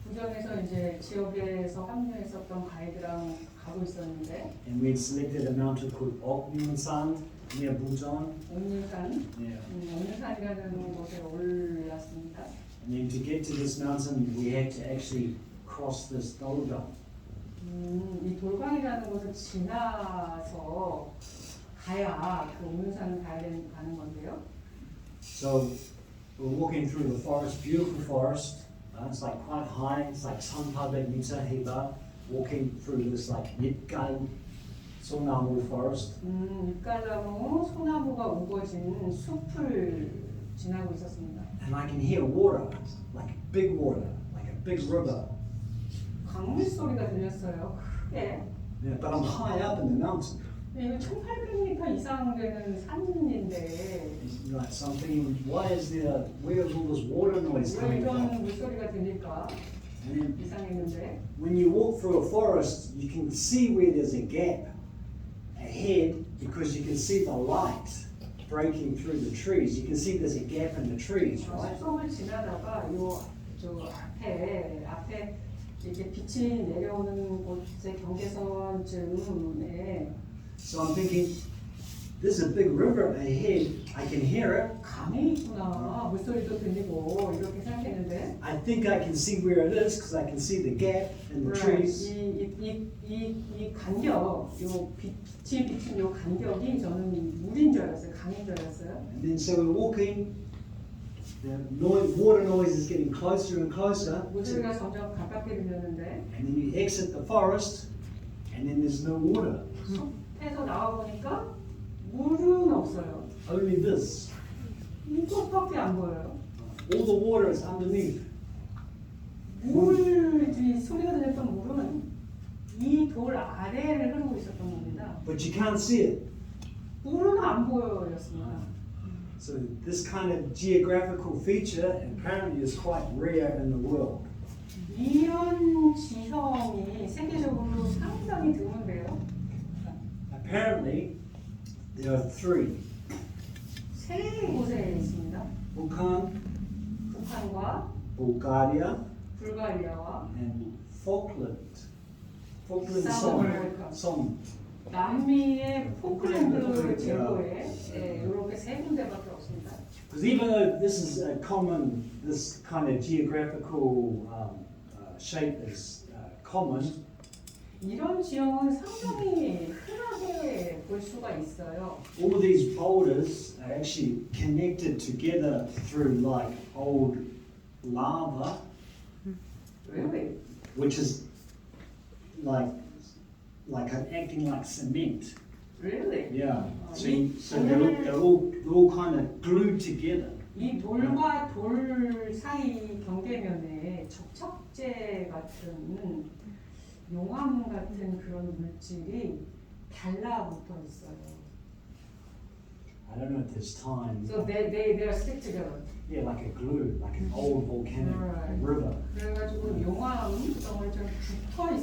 부전에서 이제 지역에서 합류했었던 가이드랑 가고 있었는데 and we'd selected a mountain called Okmunsan near Busan. 옥류산, Yeah. 옥류산이라는 곳에 올랐습니다. And then to get to this mountain, we had to actually cross this Dolgan. 이 돌강이라는 곳을 지나서 가야 그 옥류산 가는 건데요. So we're walking through the forest, beautiful forest. It's like quite high. It's like 1800m heba. Walking through this like Nitgal 소나무 forest. 육갈나무, 소나무가 우거진 숲을 지나고 있었습니다. And I can hear water, like big water, like a big river. 강물 소리가 들렸어요. 크게. Yeah, but I'm high up in the mountain. 이거 1800m 이상 되는 산인데 Right, so I'm thinking, why is there, where is all this water noise 왜 coming from? 이런 물소리가 들릴까? And then 이상했는데 when you walk through a forest, you can see where there's a gap ahead because you can see the light breaking through the trees. You can see there's a gap in the trees, right? 숲속을 지나다가 저 앞에 이렇게 빛이 내려오는 곳의 경계선쯤에 So I'm thinking, there's a big river ahead. I can hear it. 강이 있구나. 물소리도 들리고 이렇게 생각했는데 I think I can see where it is because I can see the gap in the trees. 이 간격, 빛이 비친 요 간격이 저는 물인 줄 알았어요. 강인 줄 알았어요. And then so we're walking. The noise, water noise is getting closer and closer. 물소리가 점점 가깝게 들렸는데 And then you exit the forest, and then there's no water. 숲에서 나와 보니까 물은 없어요. Only this. 이것밖에 안 보여요. All the water is underneath. 이 소리가 들렸던 물은 이 돌 아래를 흐르고 있었던 겁니다. But you can't see it. 물은 안 보여였습니다. So this kind of geographical feature apparently is quite rare in the world. 이런 지형이 세계적으로 상당히 드문데요. Apparently, there are three. 세 곳에 있습니다. Bhutan, 북한과 Bulgaria, 불가리아와 and Falkland. Falkland South Song. 남미의 포클랜드 제도에 이렇게 세 군데밖에 없습니다. Because even though this is a common, this kind of geographical shape is common, 이런 지형은 상당히 흔하게 볼 수가 있어요. all these boulders are actually connected together through like old lava, Really? which is like acting like cement. Really? Yeah. So they're all kind of glued together. 이 돌과 돌 사이 경계면에 접착제 같은 용암 같은 그런 물질이 달라붙어 있어요. I don't know if there's time. So they are stick together. Yeah, like a glue, like an old volcanic Right. river. 그래가지고 용암성을 좀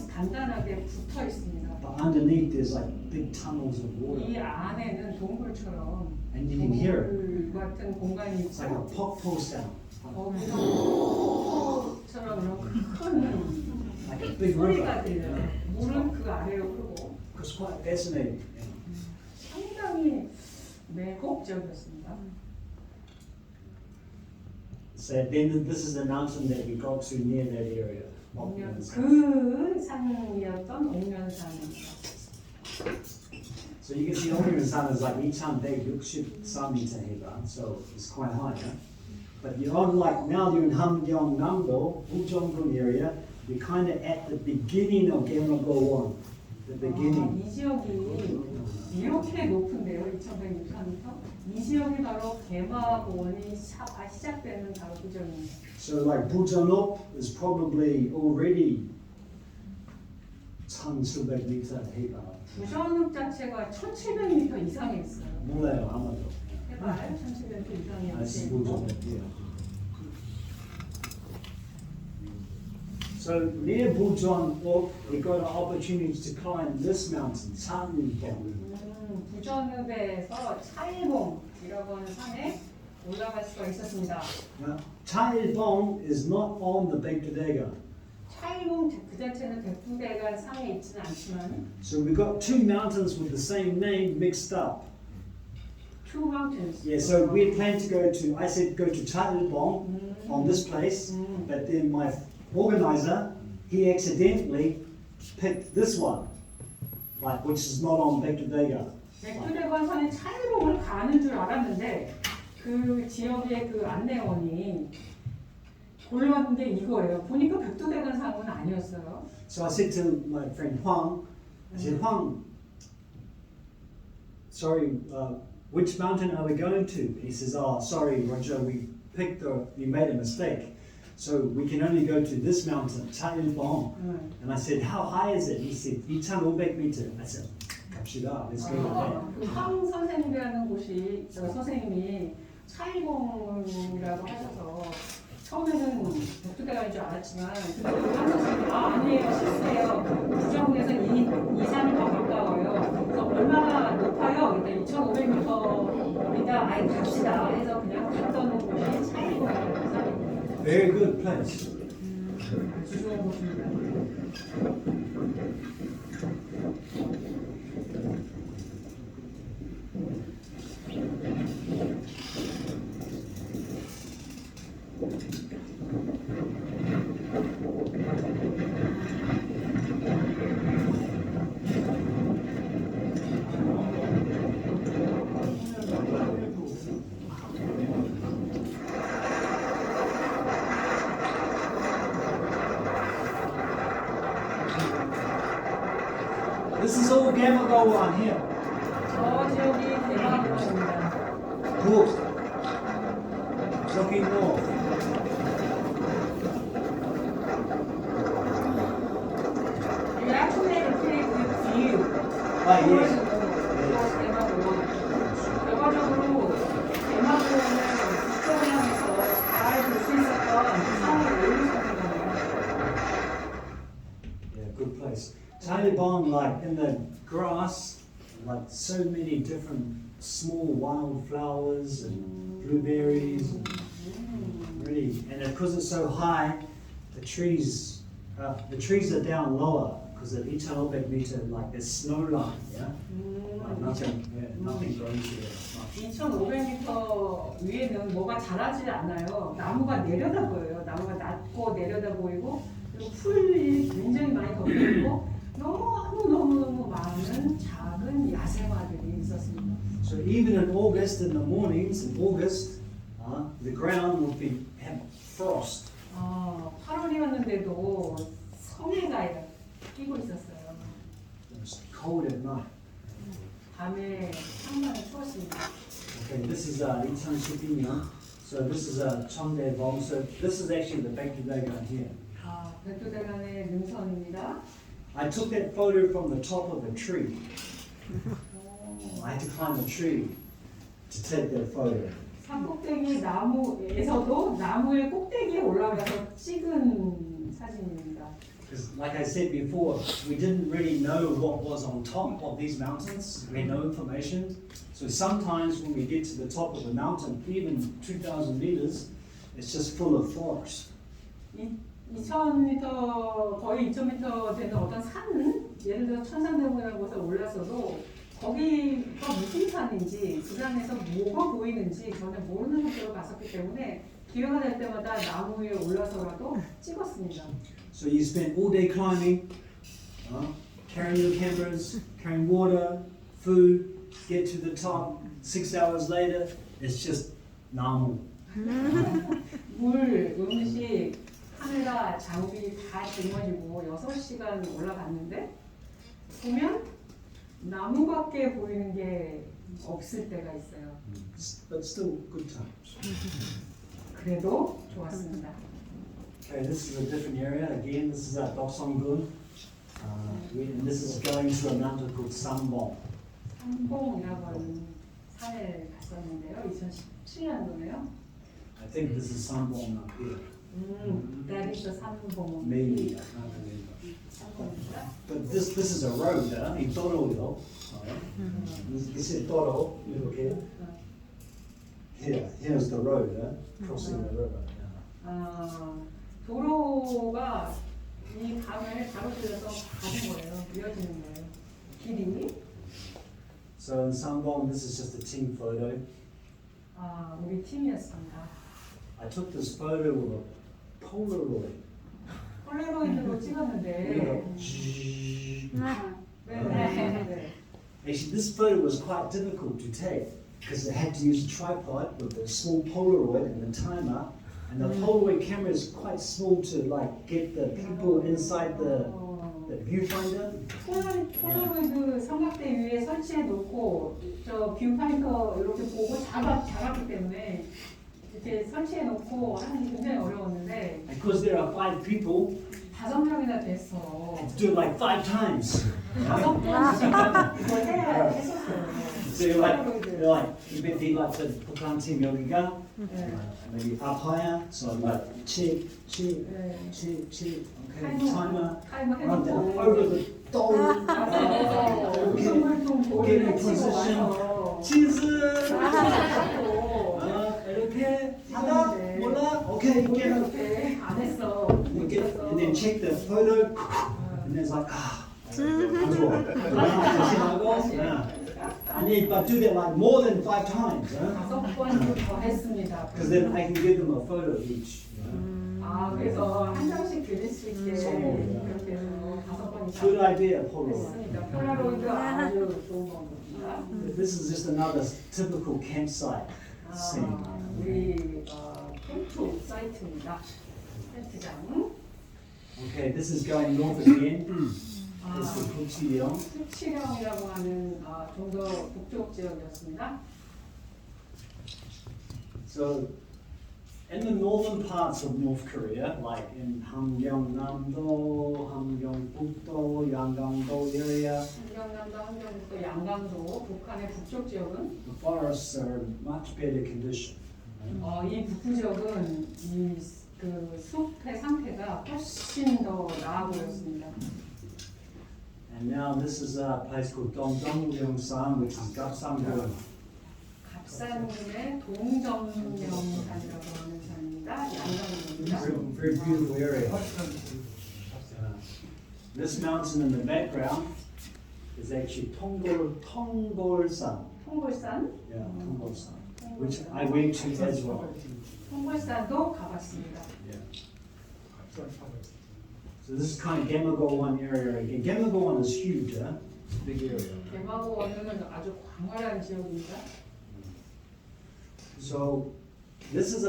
단단하게 붙어 있습니다. But underneath there's like big tunnels of 이 water. 안에는 동굴처럼 And you can hear it. 동굴 같은 공간이 It's like a 있고 pop sound. 거기서 처럼 이런 큰 Like a big 소리가 river. 들려요. 물은 그 아래로 흐르고 It's quite fascinating. 상당히 매혹적이었습니다. So then this is the mountain that we got to near that area. 그 산이었던 옥면산입니다. So you can see Okmunsan is like 2,163m 해발, so it's quite high. Yeah? But you're on like now you're in Hamgyong-namdo, Ujeonggun area. You're kind of at the beginning of Gamagol-won. the beginning. 이 지역이 이렇게 높은데요, 2,164m? 이 지역이 바로 개마고원이 시작되는 바로 그 지역입니다. So like Bujanop is probably already 1,700m 해발. 부전읍 자체가 1,700m 이상에 있어요. 몰라요 아마도. 해발 1,700m 이상에 아시 있고. Bujanop. Yeah. So near Bujanop, we got an opportunity to climb this mountain, Chanilbong. 부전읍에서 차일봉이라고 하는 산에 올라갈 수가 있었습니다. Now, Chanilbong is not on the Bekdudegan. 차일봉 그 자체는 백두대간 상에 있지는 않지만 So we got two mountains with the same name mixed up. Two mountains. Yeah, so we had planned to go to, I said go to Chanilbong on this place, but then my organizer, he accidentally picked this one, like which is not on Bekdudegan. 백두대간 산에 차일봉을 가는 줄 알았는데 그 지역의 그 안내원이 골라온 게 이거예요. 보니까 백두대간 상은 아니었어요. So I said to my friend Huang, I said, Huang, sorry, which mountain are we going to? He says, oh, sorry, Roger, we made a mistake. So we can only go to this mountain, Chanilbong. And I said, how high is it? He said, 2,500m. I said, 갑시다, let's go there. 황 선생님이라는 곳이 선생님이 차일봉이라고 하셔서 처음에는 백두대간인 줄 알았지만 근데 황 선생님이 아니에요, 실수예요. 부정에서 이 산이 더 가까워요. 그래서 얼마나 높아요? 그때 2,500m입니다. 아예 갑시다 해서 그냥 갔던 곳이 차일봉이라는 산입니다. Very good place. 아주 좋은 곳입니다. This is all Gamago on here. 저 지역이 대마고원입니다. Cool. Looking north. You actually have a pretty good view. Ah, yes. 대마고원. 결과적으로 대마고원을 북쪽향에서 잘 볼 수 있었던 산을 올리셨던 거예요. Yeah, good place. Chanilbong, like in the grass, like so many different small wild flowers and blueberries, and really, and because it's so high, the trees are down lower because at 2,500m, like there's snow line, yeah, like nothing grows here. much. 2,500m 위에는 뭐가 자라지 않아요. 나무가 내려다 보여요. 나무가 낮고 내려다 보이고 그리고 풀이 굉장히 많이 덮여 있고 너무 많은 작은 야생화들이 있었습니다. So even in August, in the mornings, in August, the ground would have frost. 8월이었는데도 성해가 끼고 있었어요. It was cold at night. 밤에 상당히 추웠습니다. Okay, this is Ichang Shipinyo. So this is Cheongdae-bong. So this is actually the Bekdudegan here. 백두대간의 능선입니다. I took that photo from the top of a tree. I had to climb a tree to take that photo. 산 꼭대기 나무에서도 나무의 꼭대기에 올라가서 찍은 사진입니다. Because like I said before, we didn't really know what was on top of these mountains. We had no information. So sometimes when we get to the top of the mountain, even 2,000 meters, it's just full of forest. 2,000m, 거의 2,000m 되는 어떤 산은 예를 들어 천상대문이라는 곳에 올랐어도 거기가 무슨 산인지 그 산에서 뭐가 보이는지 전혀 모르는 상태로 갔었기 때문에 기회가 될 때마다 나무 위에 올라서라도 찍었습니다. So you spend all day climbing, carrying your cameras, carrying water, food, get to the top. 6 hours later, it's just namu. 물, 음식, 카메라, 장비 다 짊어지고 6시간 올라갔는데 보면 나무밖에 보이는 게 없을 때가 있어요. But still good times. 그래도 좋았습니다. Okay, this is a different area. Again, this is at Doksangun. And this is going to a mountain called Sambong. 삼봉이라고 하는 산에 갔었는데요. 2017년도네요. I think this is Sambong up here. That is the 삼봉. Maybe, I can't remember. 삼봉입니다. But this is a road, in Toroyo. This is Toro, you look here. Here's the road, crossing the river. 도로가 이 강을 가로질러서 가는 거예요. 이어지는 거예요. 길이. So in Sambong, this is just a team photo. 우리 팀이었습니다. I took this photo with a Polaroid. 폴라로이드로 찍었는데. 네. Actually, this photo was quite difficult to take because I had to use a tripod with a small Polaroid and a timer. And the Polaroid camera is quite small to like get the people inside the viewfinder. 폴라로이드 삼각대 위에 설치해 놓고 저 뷰파인더 이렇게 보고 작았기 때문에 이렇게 설치해 놓고 하는 게 굉장히 어려웠는데 And because there are 5 people, 5명이나 됐어. I had to do it like 5 times. 5번씩 이걸 해야 했었어요. So you're like, you bet the like the 북한 team 여기가 네. maybe up higher, so like check, okay, timer, run down over the dome, get in position, cheese, 이렇게 하다 몰라, okay, get up, 이렇게 안 했어. and then check the photo, and then it's like 안 좋아, 조심하고. And then, but do that like more than 5 times, 5번도 더 했습니다. because then I can give them a photo of each. 그래서 한 장씩 드릴 수 있게 그렇게 해서 5번 이상 Good idea, Polaroid. 했습니다. 폴라로이드 아주 좋은 방법입니다. This is just another typical campsite scene. 우리 캠프 사이트입니다. 텐트장. Okay, this is going north again. This is Puchiyong. 수치령이라고 하는 좀 더 북쪽 지역이었습니다. So, in the northern parts of North Korea, like in Hamgyeongnam-do, Hamgyeongbuk-do, Yanggangdo area, 한경남도, 한경북도, 양강도, 북한의 북쪽 지역은 the forests are in much better condition. 이 북부 지역은 그 숲의 상태가 훨씬 더 나아 보였습니다. And now this is a place called Dongdong-gyeongsan, which is Gapsang-gun. 갑산군의 동정명산이라고 하는 산입니다. 양강도입니다. Very beautiful area. This mountain in the background is actually Tongolsan. 통골산. Yeah, Tongolsan, which I went to as well. 통골산도 가봤습니다. Yeah. So this is kind of Gamagol-1 area again. Gamagol-1 is huge, huh? It's a big area. 대마고원은 아주 광활한 지역입니다. So this is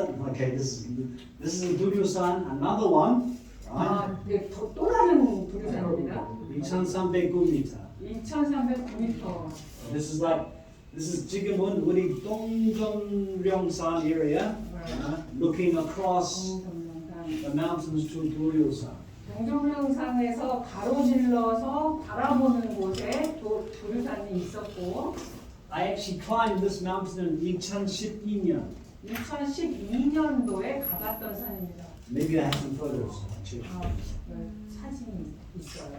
this is Duryosan, another one, right? 네, 또 다른 두류산입니다. 2,309m. 2,309m. This is 지금은 우리 동정령산 area, looking across the mountains to Duryosan. 동정명산에서 가로질러서 바라보는 곳에 또 두류산이 있었고 I actually climbed this mountain in 2012년. 2012년도에 가봤던 산입니다. Maybe I have some photos. Check. 사진이 있어요.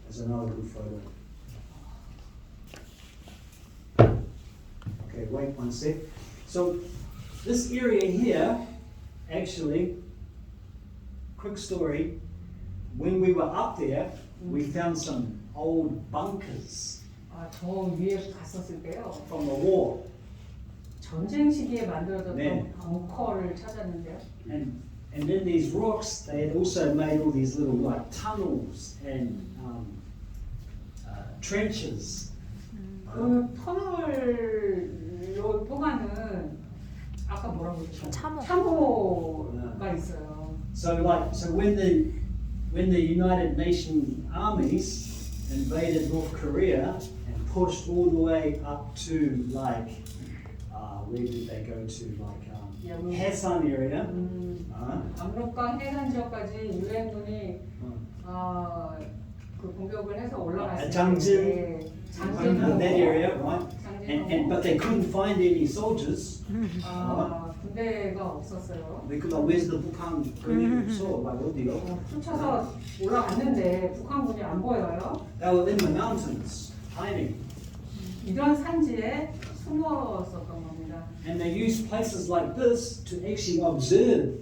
There's another good photo. Okay, wait one sec. So this area here, actually, quick story. When we were up there, we found some old bunkers 저 위에 갔었을 때요. from the war. 전쟁 시기에 만들어졌던 네. 벙커를 찾았는데요. And in these rocks, they had also made all these little like tunnels and trenches. 그 터널로 통하는 아까 뭐라고 그랬죠? 참호가 있어요. So when when the United Nations armies invaded North Korea and pushed all the way up to like, where did they go to? Like Haesan area. 압록강 해상 지역까지 유엔군이 그 공격을 해서 올라갔을 장진. 때 That area, right? 장진 But they couldn't find any soldiers. 군대가 없었어요. They could like, where's the 북한 군이 없어? Like 어디요? 쫓아서 올라갔는데 북한군이 안 보여요. They were in the mountains, hiding. 이런 산지에 숨었었던 겁니다. And they used places like this to actually observe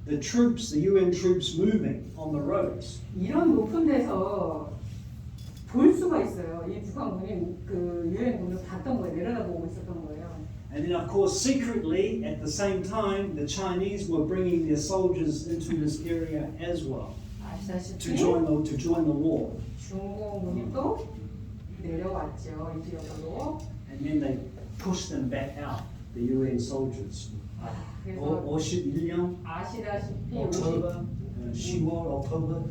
the troops, the UN troops moving on the roads. 이런 높은 데서 볼 수가 있어요. 이 북한군이 그 유엔군을 봤던 거예요. 내려다보고 있었던 거예요. And then, of course, secretly, at the same time, the Chinese were bringing their soldiers into this area as well to 아시다시피 join the war. 중공군이 또 내려왔죠. 이 지역으로. And then they pushed them back out, the UN soldiers. 그래서 51년, 아시다시피 October, 10월, October,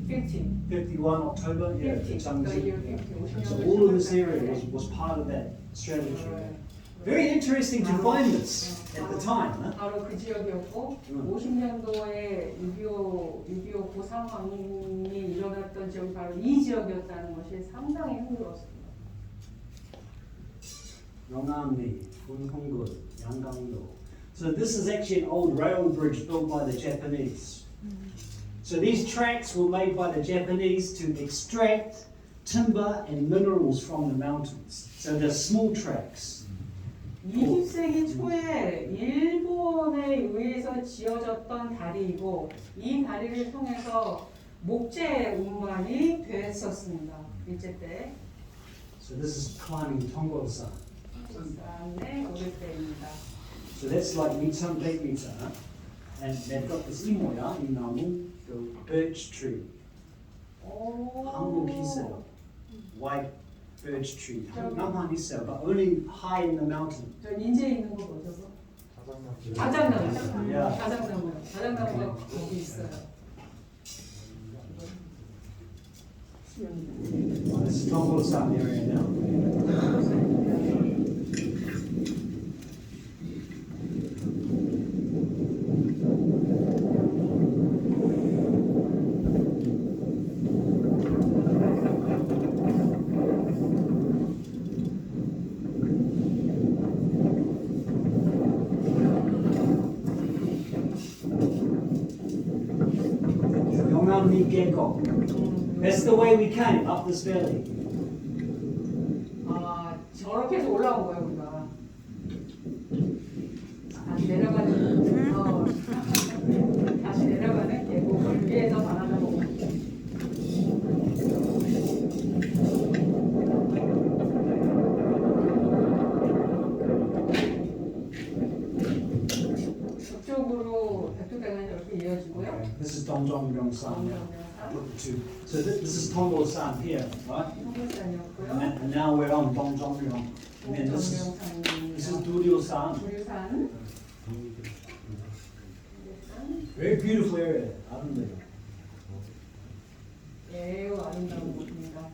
50. 51 October, yeah, 50. Changji. So all of this area was part of that strategy. Very interesting to find this at the time. Huh? 바로 그 지역이었고 50년도에 6.25 그 상황이 일어났던 지역이 바로 이 지역이었다는 것이 상당히 흥미로웠습니다. 영암리, 군홍군, 양강도. So this is actually an old rail bridge built by the Japanese. So these tracks were made by the Japanese to extract timber and minerals from the mountains. So they're small tracks. 20세기 초에 일본에 의해서 지어졌던 다리이고 이 다리를 통해서 목재 운반이 됐었습니다. 일제 때. So this is climbing Tongolsan. 부산의 오르대입니다. So that's like 2,100m. Huh? And they've got this 이 모양, 이 나무, the birch tree. 한국 있어요. White birch tree. 남한 있어요, but only high in the mountain. 저 인제 있는 거 뭐죠? 자작나무. Yeah. 자작나무요. 자작나무가 거기 있어요. This is Tongolsan area now. 영암리 계곡. That's the way we came up this valley. 저렇게 해서 올라온 거예요, 우리가. 다시 내려가는, 다시 내려가는 계곡을 위에서 바라다 보고. 북쪽으로 백두대간이 이렇게 이어지고요. Okay. This is Dongjeongryongsan. So this is Tongolsan here, right? 성산이었고요. And now we're on Dongjeongryong. And then this is Duryosan. 두류산. Very beautiful area. 아름다워요. 매우 아름다운 곳입니다.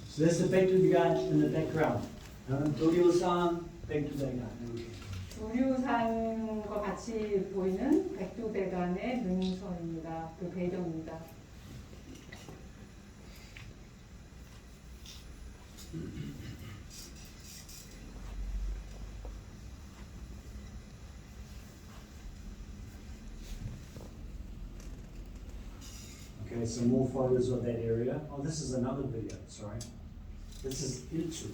So that's the 백두대간 in the background. Duryosan, 백두대간. 두류산과 같이 보이는 백두대간의 능선입니다. 그 배경입니다. Okay, some more photos of that area. Oh, this is another video, sorry. This is Ilchu.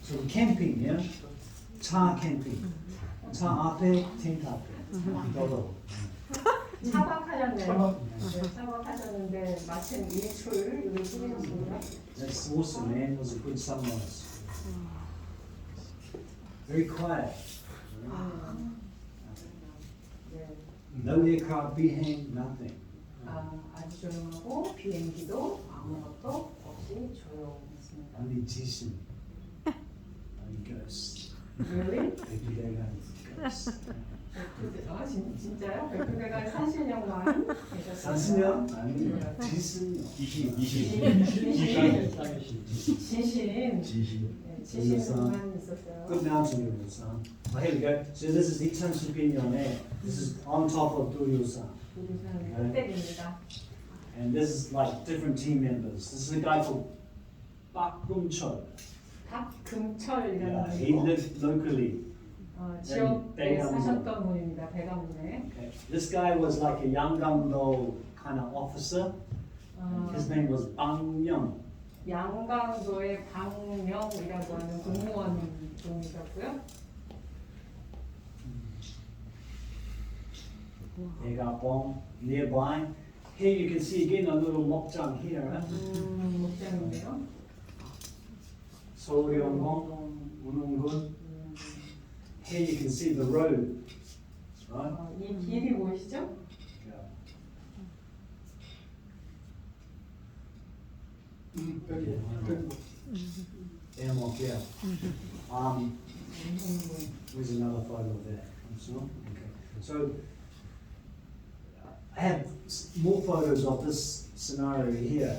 So camping, yeah? 차 캠핑. 차 앞에 텐트 앞에. 더더. 차박하셨네요. 네, 차박하셨는데 마침 일출 여기 찍으셨습니다. That's awesome, man. It was a good sunrise. Very quiet. 네. No aircraft behind, nothing. 아주 조용하고 비행기도 아무것도 없이 조용했습니다. Only 지신. Only ghosts. Really? 백두대간 진짜요? 백두대간 산신령만 계셨어요? 산신령? 아니, 지신령. 지신. 네, 지신만 있었어요. Good mountain, Ulsan. Oh, here we go. So this is 2011년에. This is on top of Ulsan. 우리산 꼭대기입니다. And this is like different team members. This is a guy called Pak Kumchol. 박금철이라는 Yeah, he 분이고 lived locally. 지역에 대감로. 사셨던 분입니다. 대감로에. Okay. This guy was like a Yangamdo kind of officer. His name was Bang Myung. 양강도의 방명이라고 하는 공무원 분이셨고요. They got bomb nearby. Here you can see again a little mokjang here. 목장인데요. Soryongong, Unungun. Here you can see the road. Right? 이 길이 보이시죠? Yeah. Airlock, yeah. Here's another photo of that. Okay. So I have more photos of this scenario here.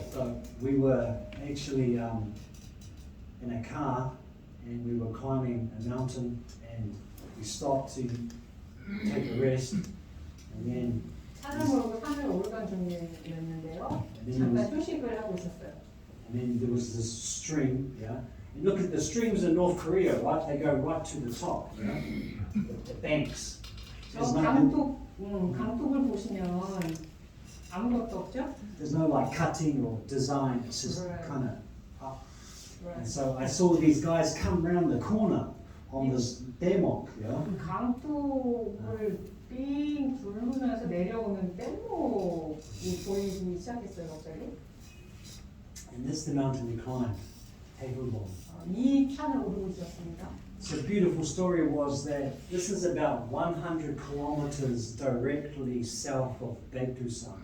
We were actually in a car and we were climbing a mountain and we stopped to take a rest and then 차를 몰고 산을 오르던 중이었는데요. 잠깐 휴식을 하고 있었어요. And then there was this stream, yeah. And look at the streams in North Korea, right? They go right to the top, yeah. The banks. 저 There's 강둑을 보시면 아무것도 없죠? there's no like cutting or design. It's just Right. kind of up. Right. And so I saw these guys come round the corner on this demo, yeah. 강둑을 삥 둘르면서 내려오는 뗏목이 보이기 시작했어요, 갑자기. And this is the mountain we climbed, Taebulbong. 이 산을 오르고 있었습니다. So the beautiful story was that this is about 100 kilometers directly south of Baekdusan.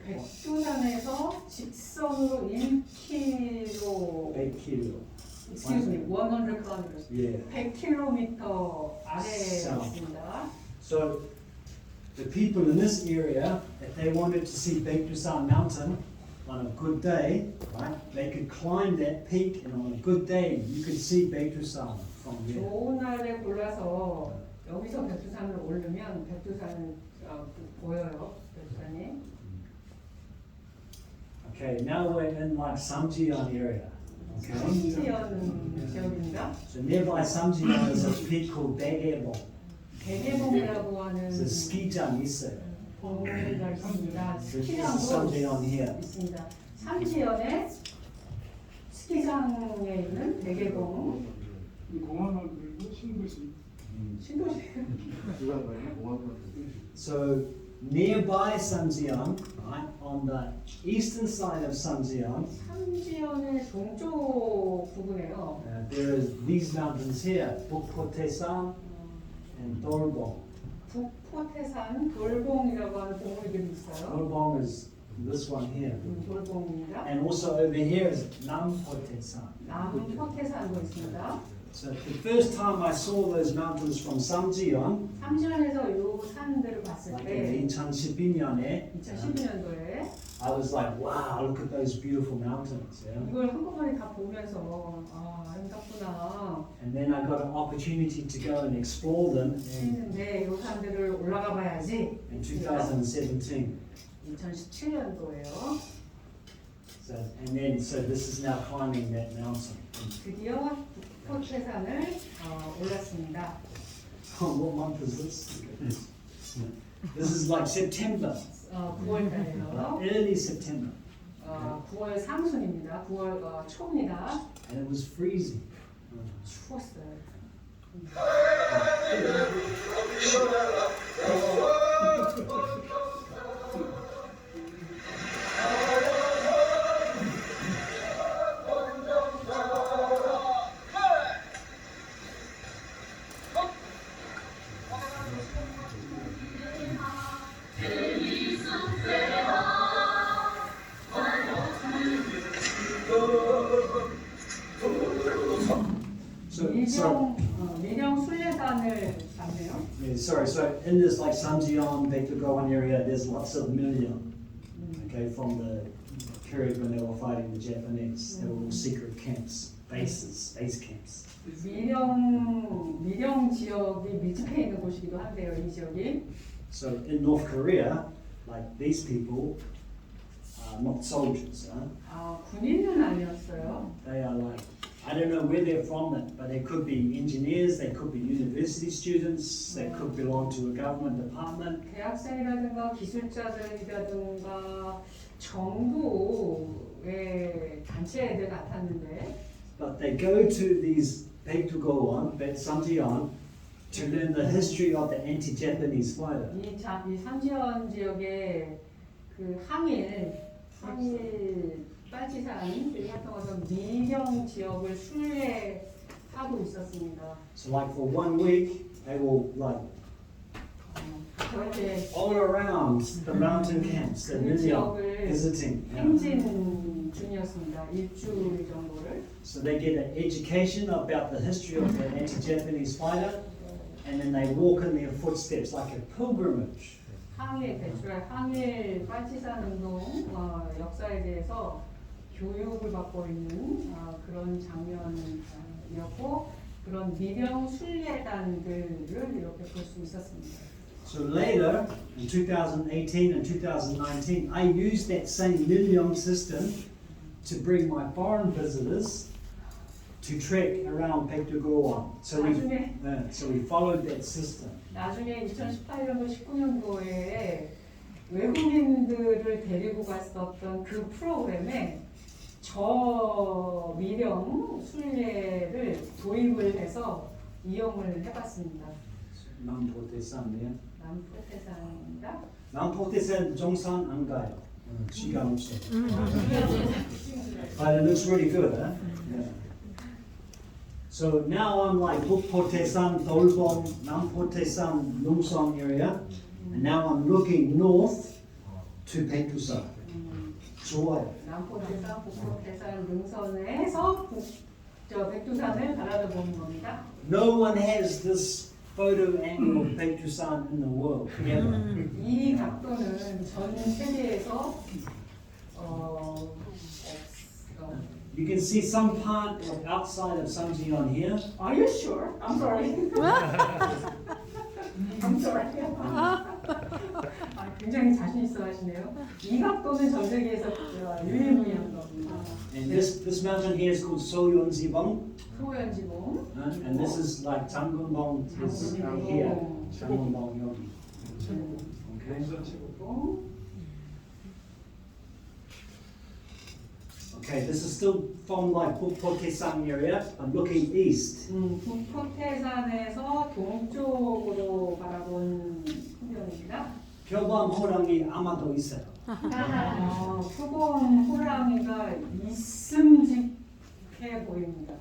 백두산에서 직선으로 1km, 100 excuse me, 100 kilometers, Yeah. 100km 아래에 South. 있습니다. So the people in this area, if they wanted to see Baekdusan mountain on a good day, right, they could climb that peak, and on a good day you could see Baekdusan from there. 좋은 날에 골라서 여기서 백두산을 오르면 백두산은 보여요. 백두산이. Okay, now we're in like Samjiyon area. Okay. 삼지연 지역입니다. So nearby Samjiyon is a peak called Daegyeobong. 대계봉이라고 하는 It's a ski 있어요. 공원가 있습니다. This is 스키장도 Samjiyon here. 있습니다. 삼지연에 스키장에 있는 대계봉 공항을 들고 신고시. 신도시. So nearby Samjiyon, right, on the eastern side of Samjiyon, 삼지연의 동쪽 부분에요. there is these mountains here, Bukpotesan and Dolbong. 북포태산 돌봉이라고 하는 동물들이 있어요. Dolbong is this one here. 돌봉입니다. And also over here is Nampotesan. 남포태산도 있습니다. So the first time I saw those mountains from Samjiyon, 삼지연에서 이 산들을 봤을 like 때 in 2012년에, 2012년도에 I was like, wow, look at those beautiful mountains. Yeah? 이걸 한꺼번에 다 보면서 아름답구나 And then I got an opportunity to go and explore them 했는데 이 산들을 올라가 봐야지. in 2017. 2017년도에요. So this is now climbing that mountain. 드디어 북포태산을 올랐습니다. Oh, what month is this? This is like September, 9월달에요. early September, 9월 상순입니다. 9월 초입니다. and it was freezing. 추웠어요. So 미령 순례단을 봤네요. Yeah, sorry, so in this like Samjian, Bektugowan area, there's lots of million, okay, from the period when they were fighting the Japanese. They were all secret camps, base camps. 미령 지역이 밀집해 있는 곳이기도 한데요, 이 지역이. So in North Korea, like these people are not soldiers, 군인은 아니었어요. They are like, I don't know where they're from, but they could be engineers, they could be university students, they could belong to a government department. 대학생이라든가 기술자들이라든가 정부의 단체들 같았는데. But they go to these Baekdugowan, Samjian, to learn the history of the anti-Japanese fighter. 이 삼지연 지역의 그 항일 빨치산을 활동하던 미령 지역을 순례하고 있었습니다. So like for 1 week, they will like 그렇게 all around the mountain camps, the 그 million 지역을 visiting. 행진 중이었습니다. 일주일 정도를. So they get an education about the history of the anti-Japanese fighter, and then they walk in their footsteps like a pilgrimage. 항일 대출할 항일 빨치산 운동 역사에 대해서 교육을 받고 있는 그런 장면이었고 그런 미령 순례단들을 이렇게 볼 수 있었습니다. So later, in 2018 and 2019, I used that same Milyong system to bring my foreign visitors to trek around Baekdugowan. So we followed that system. 나중에 2018년도 19년도에 외국인들을 데리고 갔었던 그 프로그램에 저 미령 순례를 도입을 해서 이용을 해봤습니다. 남포대산이요? 남포대산입니다. 남포대산 정상 안 가요. 시간 없어. But it looks really good, huh? Yeah. So now I'm like Bukpotesan, Dolbong, Nampotesan, Lumsong area, and now I'm looking north to Baekdusan. 좋아요. 남포대산, 북포대산 능선에서 저 백두산을 바라다 보는 겁니다. No one has this photo angle of Baekdusan in the world together. 이 각도는 전 세계에서 You can see some part of outside of Samjian here. Are you sure? I'm sorry. I'm sorry. 굉장히 자신 있어 하시네요. 이 각도는 전 세계에서 유일무이한 겁니다. And this mountain here is called Soyeonjibong. 소연지봉. And this is like Changunbong is here. Changunbong 여기. Okay. Okay, this is still from like Bukpotesan area. I'm looking east. 북포태산에서 동쪽으로 바라본 풍경입니다. 표범 호랑이 아마도 있어요. 표범 호랑이가 있음직해 보입니다.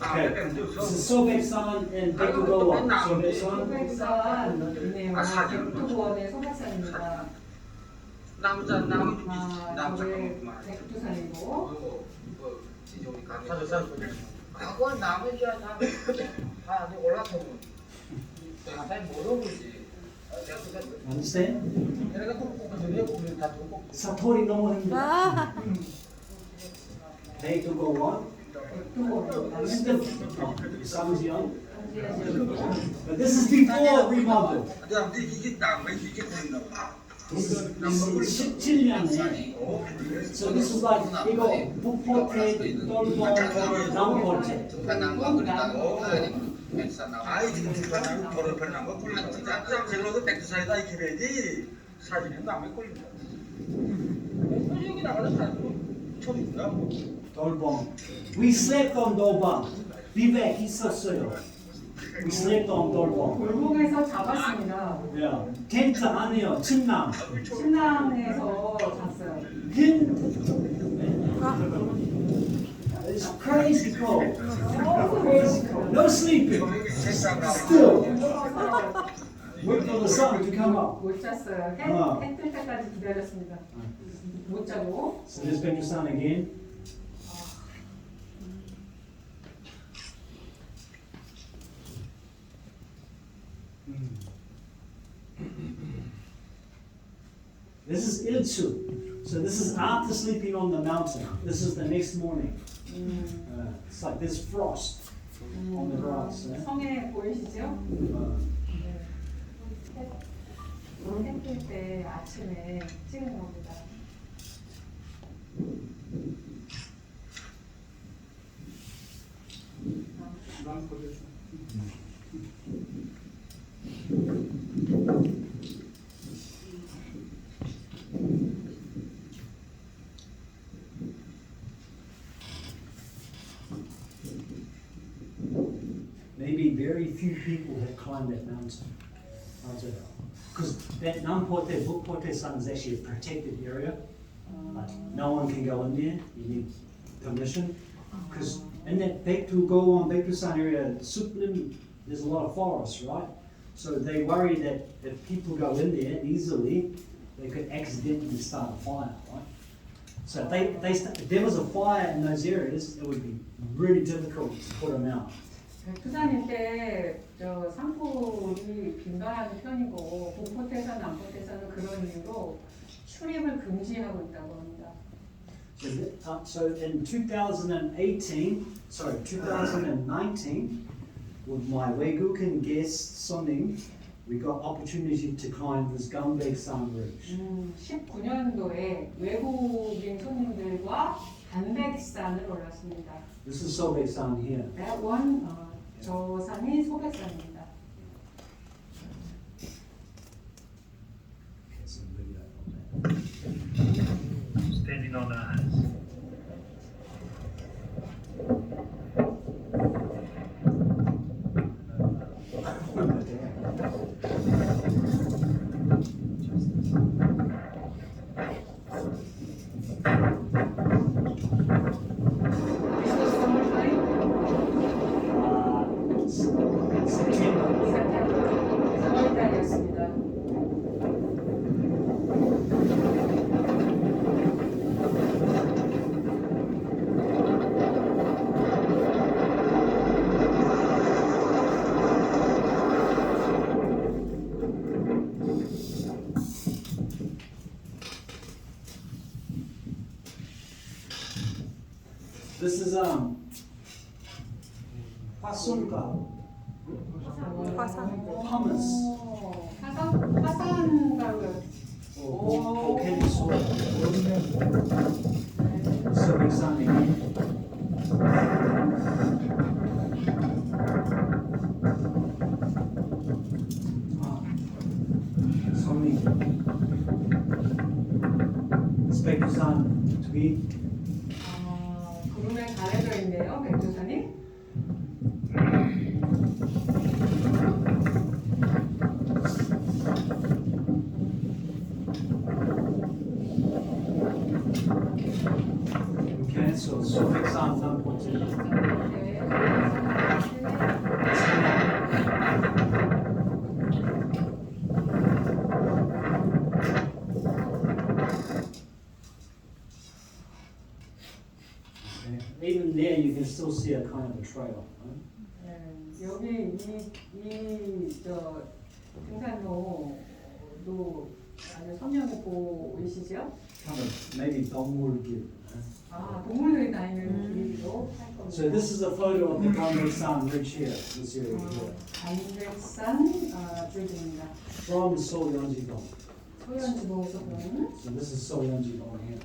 Okay, this is Sobeksan and Baekdugowan. Sobeksan. 소백산이네요. 백두원의 소백산입니다. 저게 백두산이고. 그건 나머지야 다 올라서 잘 모르지. Understand? 내가 꼭 저녁 다 듣고 사토리 너무 힘들어. Baekdugowan. Samjian. But this is before remodel. 근데 이게 나왜 이게 보인다. This is 17년에. So this is like 이거 북포테, 돌봄, 남포테. 아이 지금 북한은 도로 편한 거 꿀린다. 짱짱질러도 백두산에다 이렇게 사진은 남의 꿀린다. 여기 나가는 사람도 처음 있구나. 돌봄. We slept on 돌봄. 비백 있었어요. We slept on 돌봄. 골목에서 잡았습니다. Yeah. 텐트 안에요. 침낭. 신랑에서 잤어요. It's crazy cold. crazy cold. No sleeping. Still. Wait for the sun to come up. 못 잤어요. 해뜰 때까지 기다렸습니다. 못 자고. So this Baekdusan again. This is 일출. So this is after sleeping on the mountain. This is the next morning. It's like there's frost on the grass. Yeah? 성에 보이시죠? 해뜰 때 아침에 찍은 겁니다. 난 보여줘. Maybe very few people have climbed that mountain. Because that Nampote Bukpote San is actually a protected area. Like no one can go in there. You need permission. Because in that Bektu San area, Suplim, there's a lot of forests, right? So they worry that if people go in there easily, they could accidentally start a fire, right? So if there was a fire in those areas, it would be really difficult to put them out. 백두산일 때 저 산불이 빈번한 편이고 북포태산, 남포태산은 그런 이유로 출입을 금지하고 있다고 합니다. So in 2019, with my Wegukan guest Soning, we got opportunity to climb this Gambeksan Ridge. 19년도에 외국인 손님들과 단백산을 올랐습니다. This is Sobeksan here. That one, 저 산이 소백산입니다. Get some video of that. Standing on our hands. This is 화순가, hummus, 화산가루. volcanic soil. Sobeksan again. Soning. Speksan tweed. 구름에 가려져 있네요, 백두산이. Okay, so Sobeksan Nampote. 네. Even there, you can still see a kind of a trail. Right? 네, 여기 이저 등산로도 아주 선명해 보이시죠? Kind of maybe 동물길. 아, 동물들이 다니는 길이기도 할 겁니다. So this is a photo of the Gambeksan Ridge here, this area here, 단백산 줄기입니다. from Soyeonjidong. 소연지봉에서 보는 So this is Soyeonjidong here.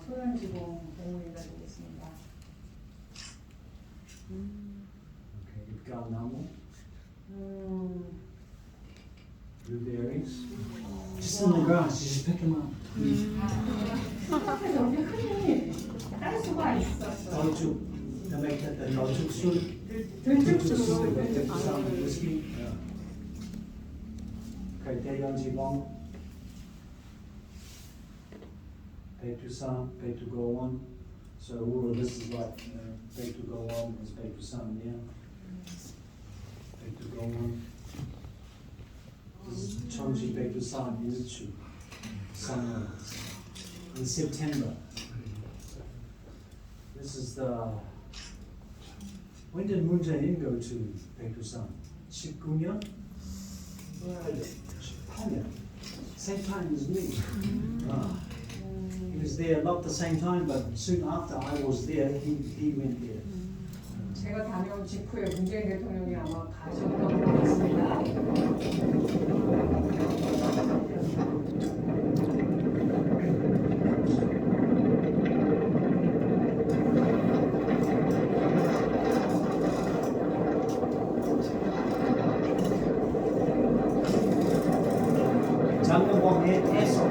소연지봉 동물이가 되겠습니다. Okay, Ibgalnamu, blueberries. Just in the grass, you just pick them up. 앞에 저렇게 크니 딸 수가 있었어. Dolchuk, they make that the dolchuk soup. 들쭉수로 Some whiskey. Okay, Daeyeonjibong. Baekdusan, Baekdugowon. So all of this is like, Baekdugowon is Baekdusan here. Baekdugowon. This is Cheonji Baekdusan Ilchu. Summer in September. This is the. When did Moon Jae-in go to Baekdusan? 19년? 18년. Same time as me. He was there not the same time, but soon after I was there, he went there. 제가 다녀온 직후에 문재인 대통령이 아마 가셨던 것 같습니다. 장로봉에 해서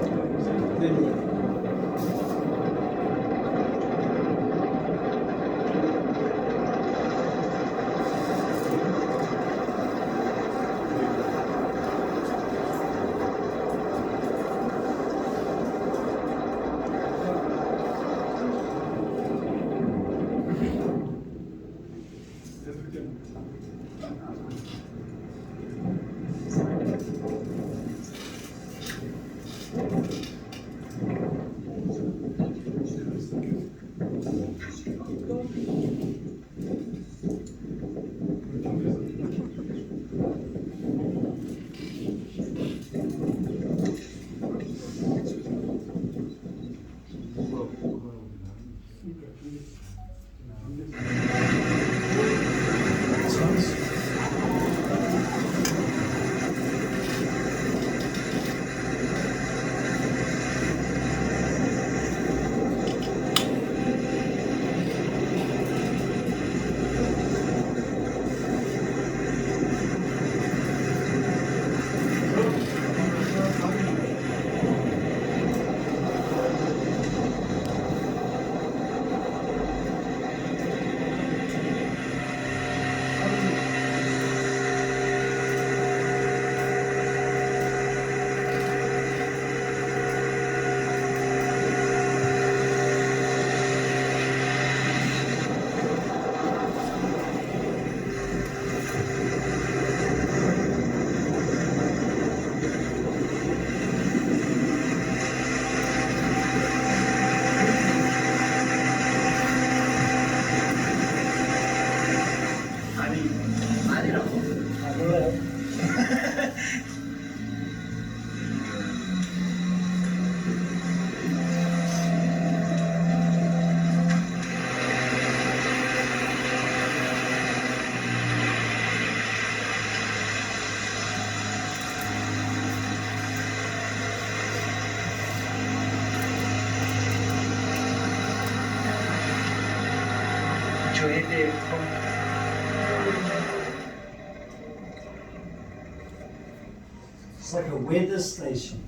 It's like a weather station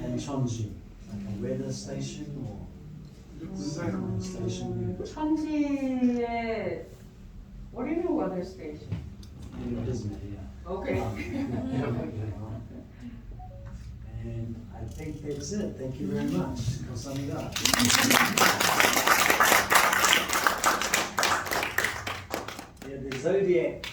in Cheonju. Like a weather station or some station. 천지의 What do you mean weather station? It doesn't matter, yeah. Okay. And I think that's it. Thank you very much. 감사합니다. Yeah, the zodiac.